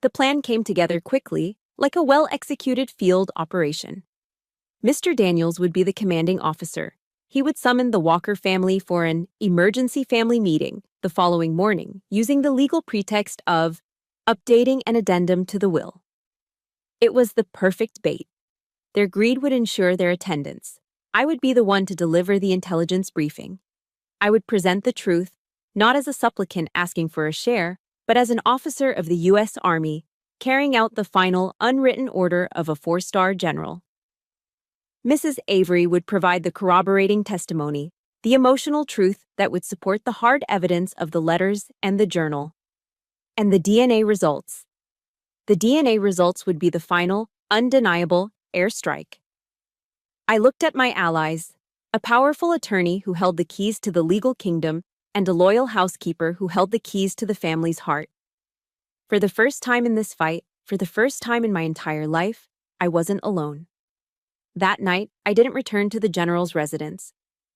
The plan came together quickly, like a well-executed field operation. Mr. Daniels would be the commanding officer. He would summon the Walker family for an emergency family meeting the following morning, using the legal pretext of updating an addendum to the will. It was the perfect bait. Their greed would ensure their attendance. I would be the one to deliver the intelligence briefing. I would present the truth, not as a supplicant asking for a share, but as an officer of the U.S. Army, carrying out the final unwritten order of a 4-star general. Mrs. Avery would provide the corroborating testimony, the emotional truth that would support the hard evidence of the letters and the journal. And the DNA results. The DNA results would be the final, undeniable airstrike. I looked at my allies, a powerful attorney who held the keys to the legal kingdom and a loyal housekeeper who held the keys to the family's heart. For the first time in this fight, for the first time in my entire life, I wasn't alone. That night, I didn't return to the general's residence.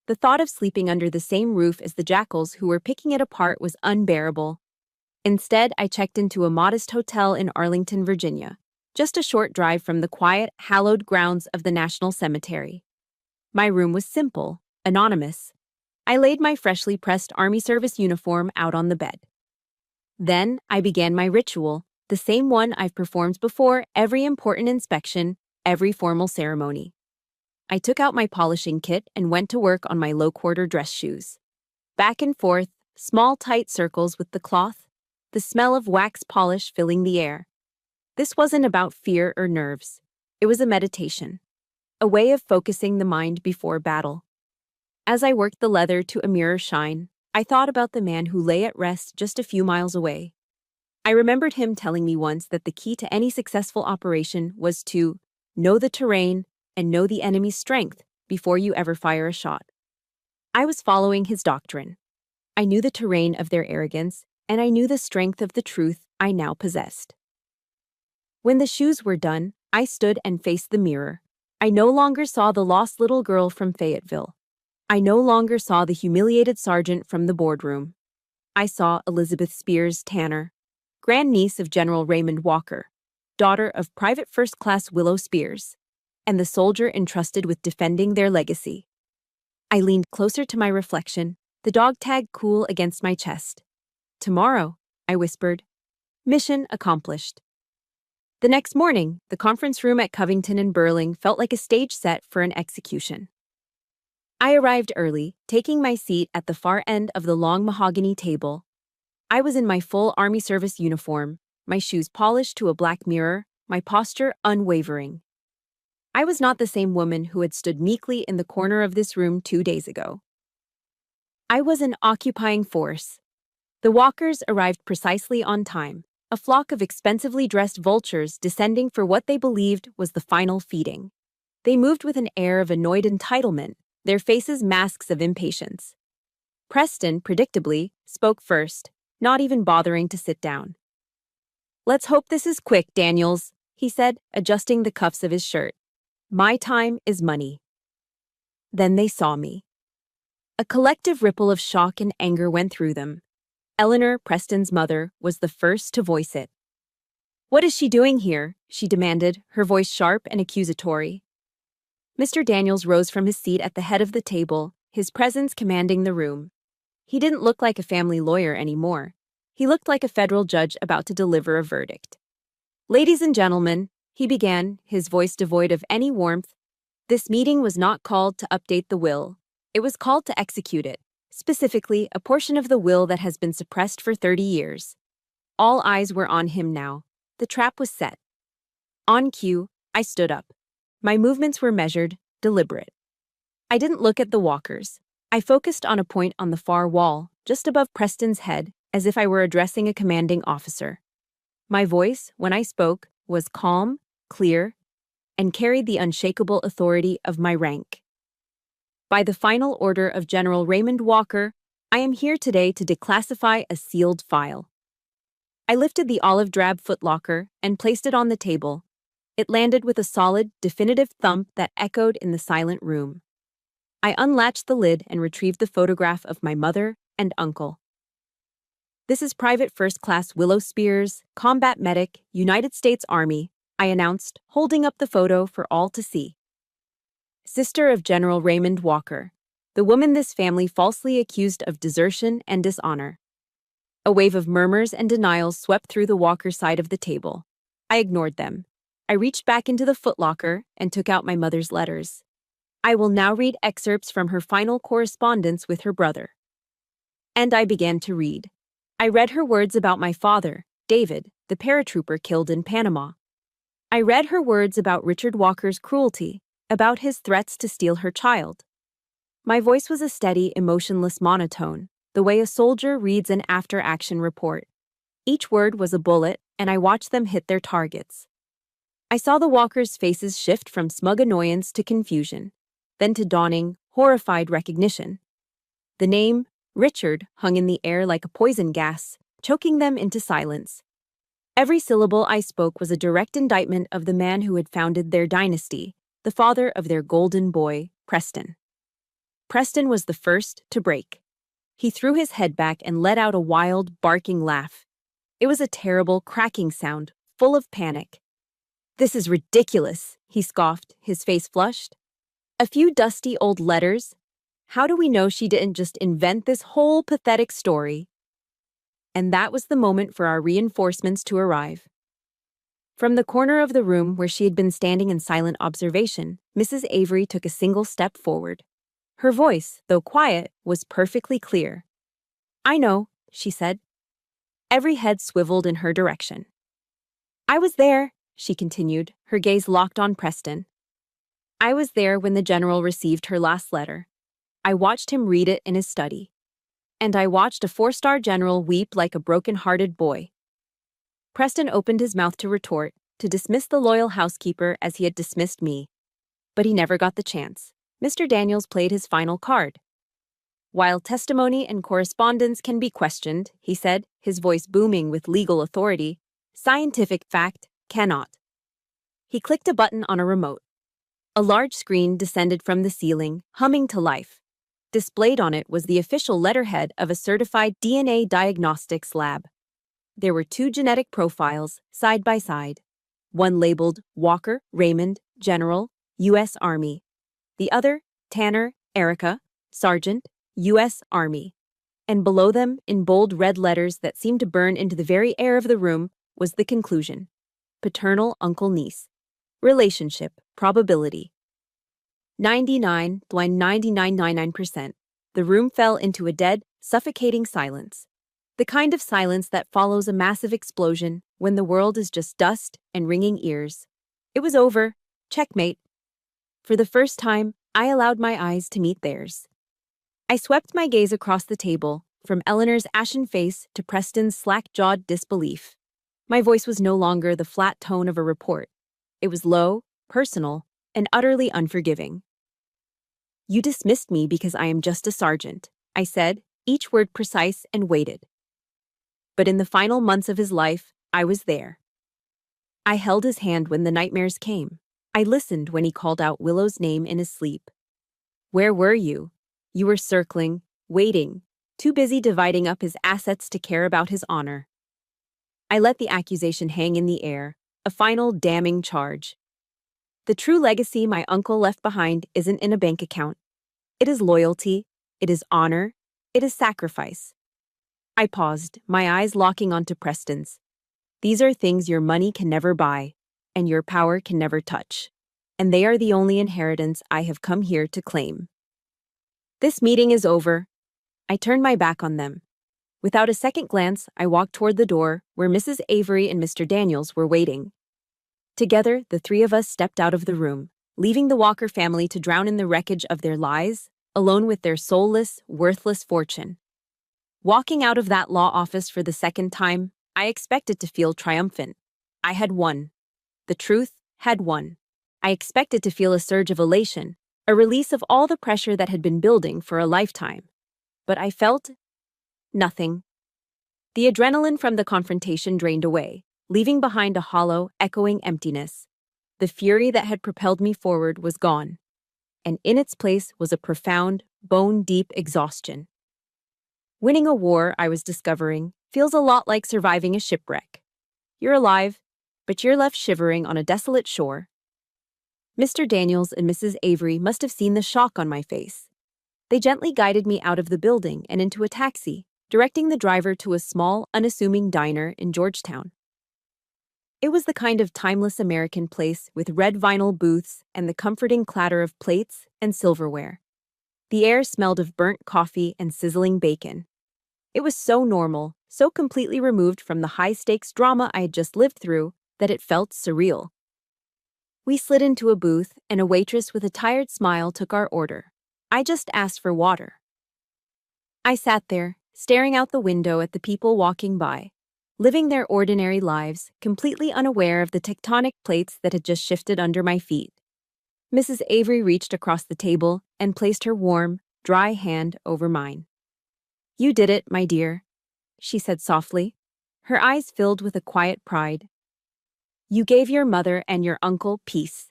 The thought of sleeping under the same roof as the jackals who were picking it apart was unbearable. Instead, I checked into a modest hotel in Arlington, Virginia, just a short drive from the quiet, hallowed grounds of the National Cemetery. My room was simple, anonymous. I laid my freshly pressed Army service uniform out on the bed. Then I began my ritual, the same one I've performed before every important inspection, every formal ceremony. I took out my polishing kit and went to work on my low-quarter dress shoes. Back and forth, small tight circles with the cloth, the smell of wax polish filling the air. This wasn't about fear or nerves. It was a meditation, a way of focusing the mind before battle. As I worked the leather to a mirror shine, I thought about the man who lay at rest just a few miles away. I remembered him telling me once that the key to any successful operation was to know the terrain and know the enemy's strength before you ever fire a shot. I was following his doctrine. I knew the terrain of their arrogance, and I knew the strength of the truth I now possessed. When the shoes were done, I stood and faced the mirror. I no longer saw the lost little girl from Fayetteville. I no longer saw the humiliated sergeant from the boardroom. I saw Elizabeth Spears Tanner, grandniece of General Raymond Walker, daughter of Private First Class Willow Spears, and the soldier entrusted with defending their legacy. I leaned closer to my reflection, the dog tag cool against my chest. "Tomorrow," I whispered. "Mission accomplished." The next morning, the conference room at Covington and Burling felt like a stage set for an execution. I arrived early, taking my seat at the far end of the long mahogany table. I was in my full Army service uniform, my shoes polished to a black mirror, my posture unwavering. I was not the same woman who had stood meekly in the corner of this room 2 days ago. I was an occupying force. The walkers arrived precisely on time, a flock of expensively dressed vultures descending for what they believed was the final feeding. They moved with an air of annoyed entitlement, their faces masks of impatience. Preston, predictably, spoke first, not even bothering to sit down. "Let's hope this is quick, Daniels," he said, adjusting the cuffs of his shirt. "My time is money." Then they saw me. A collective ripple of shock and anger went through them. Eleanor, Preston's mother, was the first to voice it. "What is she doing here?" she demanded, her voice sharp and accusatory. Mr. Daniels rose from his seat at the head of the table, his presence commanding the room. He didn't look like a family lawyer anymore. He looked like a federal judge about to deliver a verdict. "Ladies and gentlemen," he began, his voice devoid of any warmth, "this meeting was not called to update the will. It was called to execute it, specifically a portion of the will that has been suppressed for 30 years. All eyes were on him now. The trap was set. On cue, I stood up. My movements were measured, deliberate. I didn't look at the walkers. I focused on a point on the far wall, just above Preston's head, as if I were addressing a commanding officer. My voice, when I spoke, was calm, clear, and carried the unshakable authority of my rank. By the final order of General Raymond Walker, I am here today to declassify a sealed file. I lifted the olive drab footlocker and placed it on the table. It landed with a solid, definitive thump that echoed in the silent room. I unlatched the lid and retrieved the photograph of my mother and uncle. "This is Private First Class Willow Spears, Combat Medic, United States Army," I announced, holding up the photo for all to see. "Sister of General Raymond Walker, the woman this family falsely accused of desertion and dishonor." A wave of murmurs and denials swept through the Walker side of the table. I ignored them. I reached back into the footlocker and took out my mother's letters. I will now read excerpts from her final correspondence with her brother. And I began to read. I read her words about my father, David, the paratrooper killed in Panama. I read her words about Richard Walker's cruelty, about his threats to steal her child. My voice was a steady, emotionless monotone, the way a soldier reads an after-action report. Each word was a bullet, and I watched them hit their targets. I saw the Walkers' faces shift from smug annoyance to confusion, then to dawning, horrified recognition. The name, Richard, hung in the air like a poison gas, choking them into silence. Every syllable I spoke was a direct indictment of the man who had founded their dynasty, the father of their golden boy, Preston. Preston was the first to break. He threw his head back and let out a wild, barking laugh. It was a terrible, cracking sound, full of panic. "This is ridiculous," he scoffed, his face flushed. "A few dusty old letters? How do we know she didn't just invent this whole pathetic story?" And that was the moment for our reinforcements to arrive. From the corner of the room where she had been standing in silent observation, Mrs. Avery took a single step forward. Her voice, though quiet, was perfectly clear. "I know," she said. Every head swiveled in her direction. "I was there," she continued, her gaze locked on Preston. "I was there when the general received her last letter. I watched him read it in his study. And I watched a 4-star general weep like a broken-hearted boy." Preston opened his mouth to retort, to dismiss the loyal housekeeper as he had dismissed me. But he never got the chance. Mr. Daniels played his final card. "While testimony and correspondence can be questioned," he said, his voice booming with legal authority, "scientific fact cannot." He clicked a button on a remote. A large screen descended from the ceiling, humming to life. Displayed on it was the official letterhead of a certified DNA diagnostics lab. There were 2 genetic profiles, side by side. One labeled Walker, Raymond, General, U.S. Army. The other, Tanner, Erica, Sergeant, U.S. Army. And below them, in bold red letters that seemed to burn into the very air of the room, was the conclusion. paternal uncle-niece. Relationship, probability. 99.9999%. The room fell into a dead, suffocating silence. The kind of silence that follows a massive explosion when the world is just dust and ringing ears. It was over. Checkmate. For the first time, I allowed my eyes to meet theirs. I swept my gaze across the table, from Eleanor's ashen face to Preston's slack-jawed disbelief. My voice was no longer the flat tone of a report. It was low, personal, and utterly unforgiving. "You dismissed me because I am just a sergeant," I said, each word precise and weighted. But in the final months of his life, I was there. I held his hand when the nightmares came. I listened when he called out Willow's name in his sleep. Where were you? You were circling, waiting, too busy dividing up his assets to care about his honor. I let the accusation hang in the air, a final damning charge. The true legacy my uncle left behind isn't in a bank account. It is loyalty, it is honor, it is sacrifice. I paused, my eyes locking onto Preston's. These are things your money can never buy, and your power can never touch. And they are the only inheritance I have come here to claim. This meeting is over. I turned my back on them. Without a second glance, I walked toward the door where Mrs. Avery and Mr. Daniels were waiting. Together, the three of us stepped out of the room, leaving the Walker family to drown in the wreckage of their lies, alone with their soulless, worthless fortune. Walking out of that law office for the second time, I expected to feel triumphant. I had won. The truth had won. I expected to feel a surge of elation, a release of all the pressure that had been building for a lifetime. But I felt nothing. The adrenaline from the confrontation drained away, leaving behind a hollow, echoing emptiness. The fury that had propelled me forward was gone, and in its place was a profound, bone-deep exhaustion. Winning a war, I was discovering, feels a lot like surviving a shipwreck. You're alive, but you're left shivering on a desolate shore. Mr. Daniels and Mrs. Avery must have seen the shock on my face. They gently guided me out of the building and into a taxi, directing the driver to a small, unassuming diner in Georgetown. It was the kind of timeless American place with red vinyl booths and the comforting clatter of plates and silverware. The air smelled of burnt coffee and sizzling bacon. It was so normal, so completely removed from the high-stakes drama I had just lived through, that it felt surreal. We slid into a booth, and a waitress with a tired smile took our order. I just asked for water. I sat there, staring out the window at the people walking by, living their ordinary lives, completely unaware of the tectonic plates that had just shifted under my feet. Mrs. Avery reached across the table and placed her warm, dry hand over mine. "You did it, my dear," she said softly, her eyes filled with a quiet pride. "You gave your mother and your uncle peace."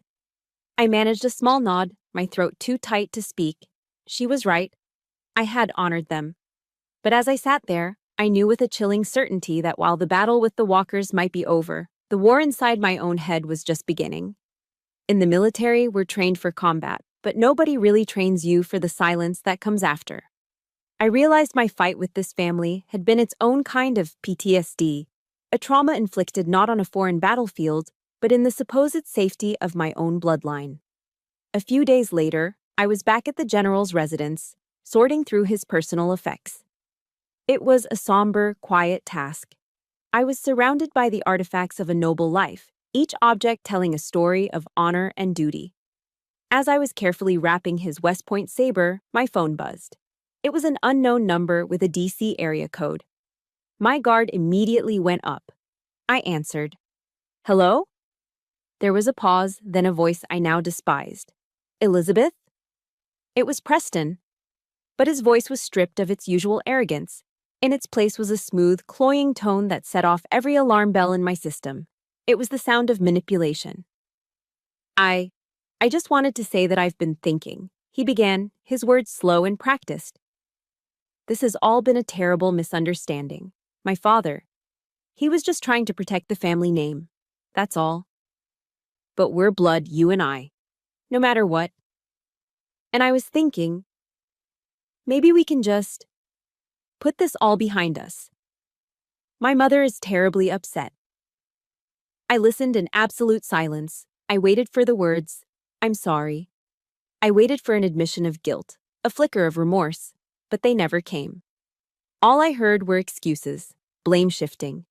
I managed a small nod, my throat too tight to speak. She was right. I had honored them. But as I sat there, I knew with a chilling certainty that while the battle with the Walkers might be over, the war inside my own head was just beginning. In the military, we're trained for combat, but nobody really trains you for the silence that comes after. I realized my fight with this family had been its own kind of PTSD, a trauma inflicted not on a foreign battlefield, but in the supposed safety of my own bloodline. A few days later, I was back at the general's residence, sorting through his personal effects. It was a somber, quiet task. I was surrounded by the artifacts of a noble life, each object telling a story of honor and duty. As I was carefully wrapping his West Point saber, my phone buzzed. It was an unknown number with a DC area code. My guard immediately went up. I answered. "Hello?" There was a pause, then a voice I now despised. "Elizabeth?" It was Preston. But his voice was stripped of its usual arrogance. In its place was a smooth, cloying tone that set off every alarm bell in my system. It was the sound of manipulation. I just wanted to say that I've been thinking," he began, his words slow and practiced. "This has all been a terrible misunderstanding. My father, he was just trying to protect the family name. That's all. But we're blood, you and I. No matter what. And I was thinking, maybe we can just put this all behind us. My mother is terribly upset. I listened in absolute silence. I waited for the words, "I'm sorry." I waited for an admission of guilt, a flicker of remorse, but they never came. All I heard were excuses, blame shifting,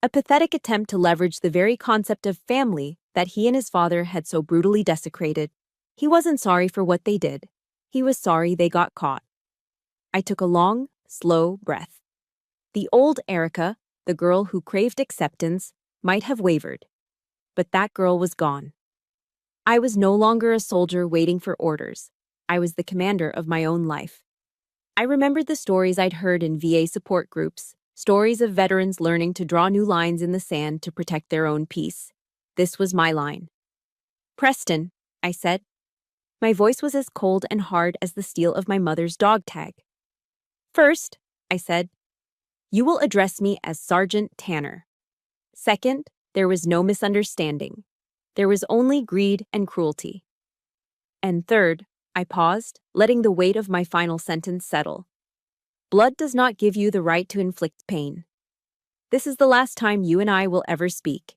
a pathetic attempt to leverage the very concept of family that he and his father had so brutally desecrated. He wasn't sorry for what they did. He was sorry they got caught. I took a long, slow breath. The old Erica, the girl who craved acceptance, might have wavered. But that girl was gone. I was no longer a soldier waiting for orders. I was the commander of my own life. I remembered the stories I'd heard in VA support groups, stories of veterans learning to draw new lines in the sand to protect their own peace. This was my line. "Preston," I said. My voice was as cold and hard as the steel of my mother's dog tag. "First," I said, "you will address me as Sergeant Tanner. Second, there was no misunderstanding. There was only greed and cruelty. And third," I paused, letting the weight of my final sentence settle, "blood does not give you the right to inflict pain. This is the last time you and I will ever speak.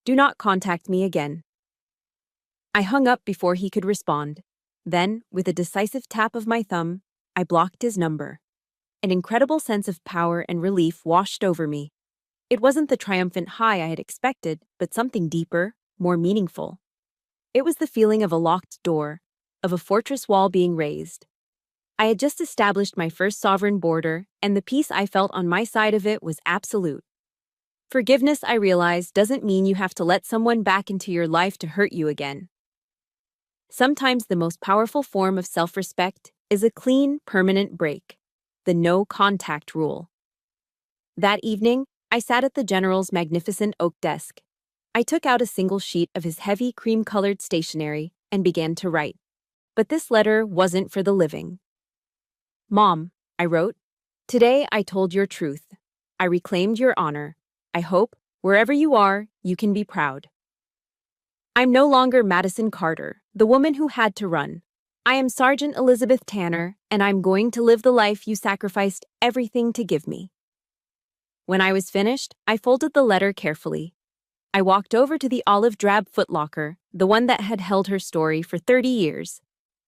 Do not contact me again." I hung up before he could respond. Then, with a decisive tap of my thumb, I blocked his number. An incredible sense of power and relief washed over me. It wasn't the triumphant high I had expected, but something deeper, more meaningful. It was the feeling of a locked door, of a fortress wall being raised. I had just established my first sovereign border, and the peace I felt on my side of it was absolute. Forgiveness, I realized, doesn't mean you have to let someone back into your life to hurt you again. Sometimes the most powerful form of self-respect is a clean, permanent break, the no-contact rule. That evening, I sat at the general's magnificent oak desk. I took out a single sheet of his heavy cream-colored stationery and began to write. But this letter wasn't for the living. "Mom," I wrote, "today I told your truth. I reclaimed your honor. I hope, wherever you are, you can be proud. I'm no longer Madison Carter, the woman who had to run. I am Sergeant Elizabeth Tanner, and I'm going to live the life you sacrificed everything to give me." When I was finished, I folded the letter carefully. I walked over to the olive drab footlocker, the one that had held her story for 30 years.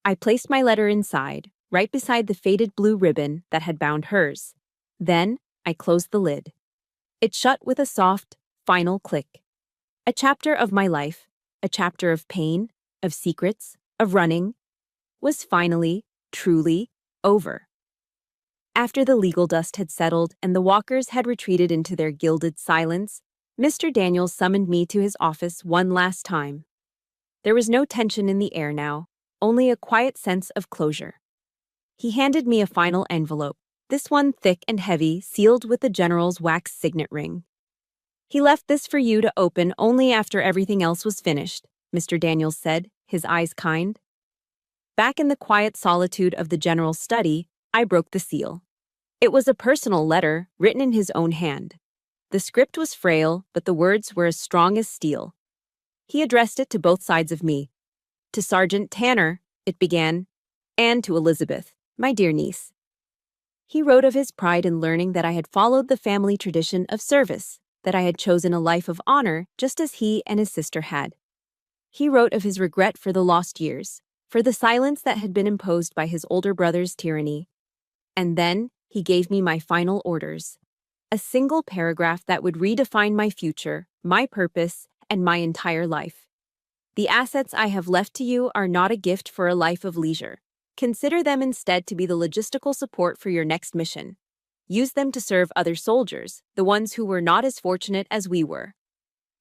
I placed my letter inside, right beside the faded blue ribbon that had bound hers. Then, I closed the lid. It shut with a soft, final click. A chapter of my life, a chapter of pain, of secrets, of running, was finally, truly, over. After the legal dust had settled and the walkers had retreated into their gilded silence, Mr. Daniels summoned me to his office one last time. There was no tension in the air now, only a quiet sense of closure. He handed me a final envelope, this one thick and heavy, sealed with the general's wax signet ring. "He left this for you to open only after everything else was finished," Mr. Daniels said, his eyes kind. Back in the quiet solitude of the general's study, I broke the seal. It was a personal letter, written in his own hand. The script was frail, but the words were as strong as steel. He addressed it to both sides of me. "To Sergeant Tanner," it began, "and to Elizabeth, my dear niece." He wrote of his pride in learning that I had followed the family tradition of service, that I had chosen a life of honor just as he and his sister had. He wrote of his regret for the lost years, for the silence that had been imposed by his older brother's tyranny. And then he gave me my final orders. A single paragraph that would redefine my future, my purpose, and my entire life. "The assets I have left to you are not a gift for a life of leisure. Consider them instead to be the logistical support for your next mission. Use them to serve other soldiers, the ones who were not as fortunate as we were.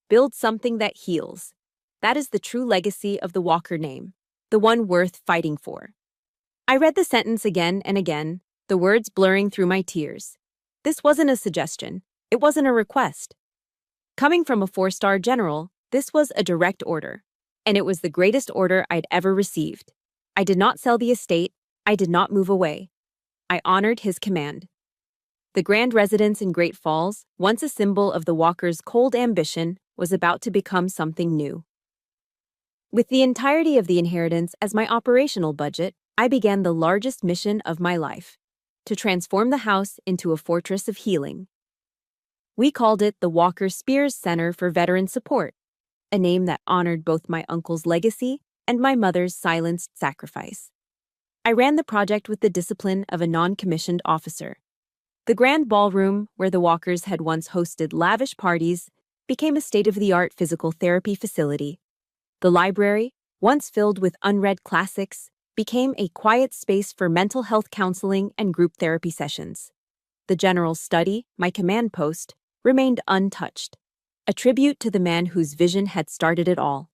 Build something that heals. That is the true legacy of the Walker name, the one worth fighting for." I read the sentence again and again, the words blurring through my tears. This wasn't a suggestion. It wasn't a request. Coming from a 4-star general, this was a direct order. And it was the greatest order I'd ever received. I did not sell the estate. I did not move away. I honored his command. The grand residence in Great Falls, once a symbol of the Walkers' cold ambition, was about to become something new. With the entirety of the inheritance as my operational budget, I began the largest mission of my life: to transform the house into a fortress of healing. We called it the Walker Spears Center for Veteran Support, a name that honored both my uncle's legacy and my mother's silenced sacrifice. I ran the project with the discipline of a non-commissioned officer. The grand ballroom, where the Walkers had once hosted lavish parties, became a state-of-the-art physical therapy facility. The library, once filled with unread classics, became a quiet space for mental health counseling and group therapy sessions. The general's study, my command post, remained untouched, a tribute to the man whose vision had started it all.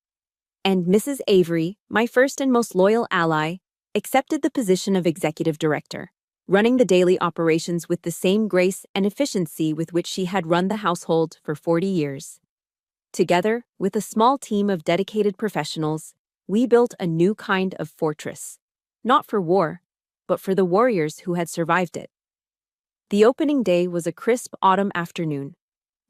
And Mrs. Avery, my first and most loyal ally, accepted the position of executive director, running the daily operations with the same grace and efficiency with which she had run the household for 40 years. Together, with a small team of dedicated professionals, we built a new kind of fortress, not for war, but for the warriors who had survived it. The opening day was a crisp autumn afternoon.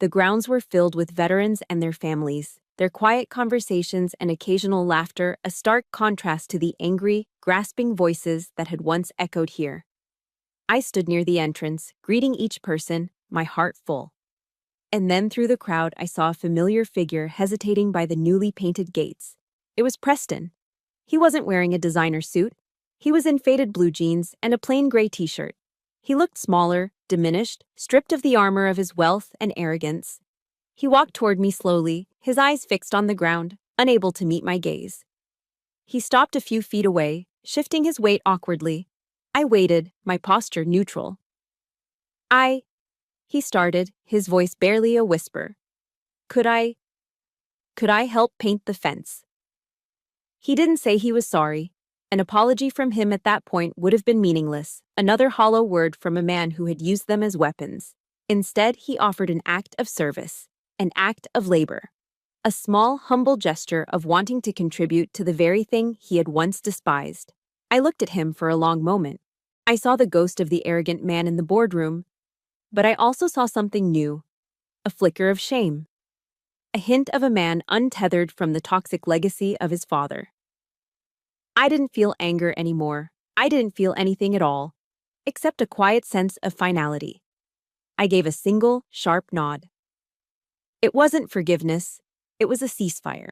The grounds were filled with veterans and their families, their quiet conversations and occasional laughter a stark contrast to the angry, grasping voices that had once echoed here. I stood near the entrance, greeting each person, my heart full. And then through the crowd I saw a familiar figure hesitating by the newly painted gates. It was Preston. He wasn't wearing a designer suit. He was in faded blue jeans and a plain gray t-shirt. He looked smaller, diminished, stripped of the armor of his wealth and arrogance. He walked toward me slowly, his eyes fixed on the ground, unable to meet my gaze. He stopped a few feet away, shifting his weight awkwardly. I waited, my posture neutral. He started, his voice barely a whisper. Could I help paint the fence? He didn't say he was sorry. An apology from him at that point would have been meaningless, another hollow word from a man who had used them as weapons. Instead, he offered an act of service, an act of labor, a small, humble gesture of wanting to contribute to the very thing he had once despised. I looked at him for a long moment. I saw the ghost of the arrogant man in the boardroom, but I also saw something new, a flicker of shame, a hint of a man untethered from the toxic legacy of his father. I didn't feel anger anymore. I didn't feel anything at all, except a quiet sense of finality. I gave a single, sharp nod. It wasn't forgiveness. It was a ceasefire.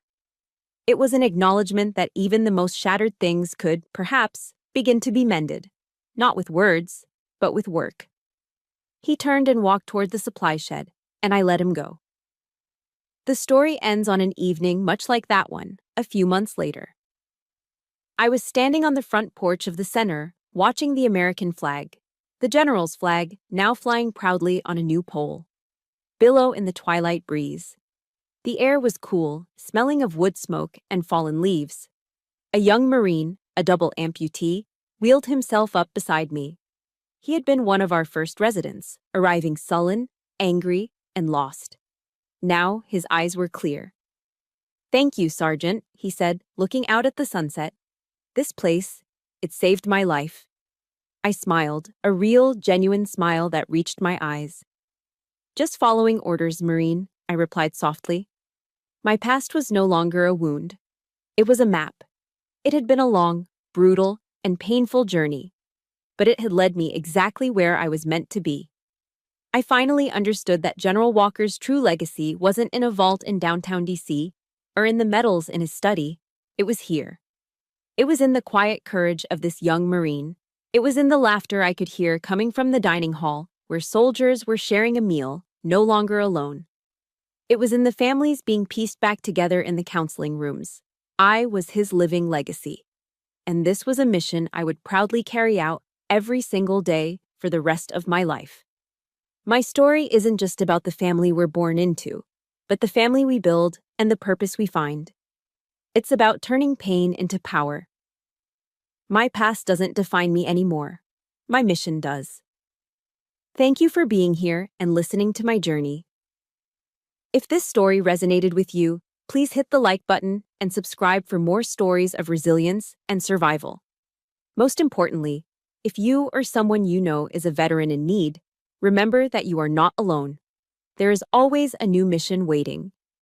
It was an acknowledgement that even the most shattered things could, perhaps, begin to be mended. Not with words, but with work. He turned and walked toward the supply shed, and I let him go. The story ends on an evening much like that one, a few months later. I was standing on the front porch of the center, watching the American flag, the general's flag, now flying proudly on a new pole, billow in the twilight breeze. The air was cool, smelling of wood smoke and fallen leaves. A young Marine, a double amputee, wheeled himself up beside me. He had been one of our first residents, arriving sullen, angry, and lost. Now his eyes were clear. "Thank you, Sergeant," he said, looking out at the sunset. "This place, it saved my life." I smiled, a real, genuine smile that reached my eyes. "Just following orders, Marine," I replied softly. My past was no longer a wound. It was a map. It had been a long, brutal, and painful journey, but it had led me exactly where I was meant to be. I finally understood that General Walker's true legacy wasn't in a vault in downtown DC, or in the medals in his study. It was here. It was in the quiet courage of this young Marine. It was in the laughter I could hear coming from the dining hall, where soldiers were sharing a meal, no longer alone. It was in the families being pieced back together in the counseling rooms. I was his living legacy. And this was a mission I would proudly carry out every single day for the rest of my life. My story isn't just about the family we're born into, but the family we build and the purpose we find. It's about turning pain into power. My past doesn't define me anymore. My mission does. Thank you for being here and listening to my journey. If this story resonated with you, please hit the like button and subscribe for more stories of resilience and survival. Most importantly, if you or someone you know is a veteran in need, remember that you are not alone. There is always a new mission waiting.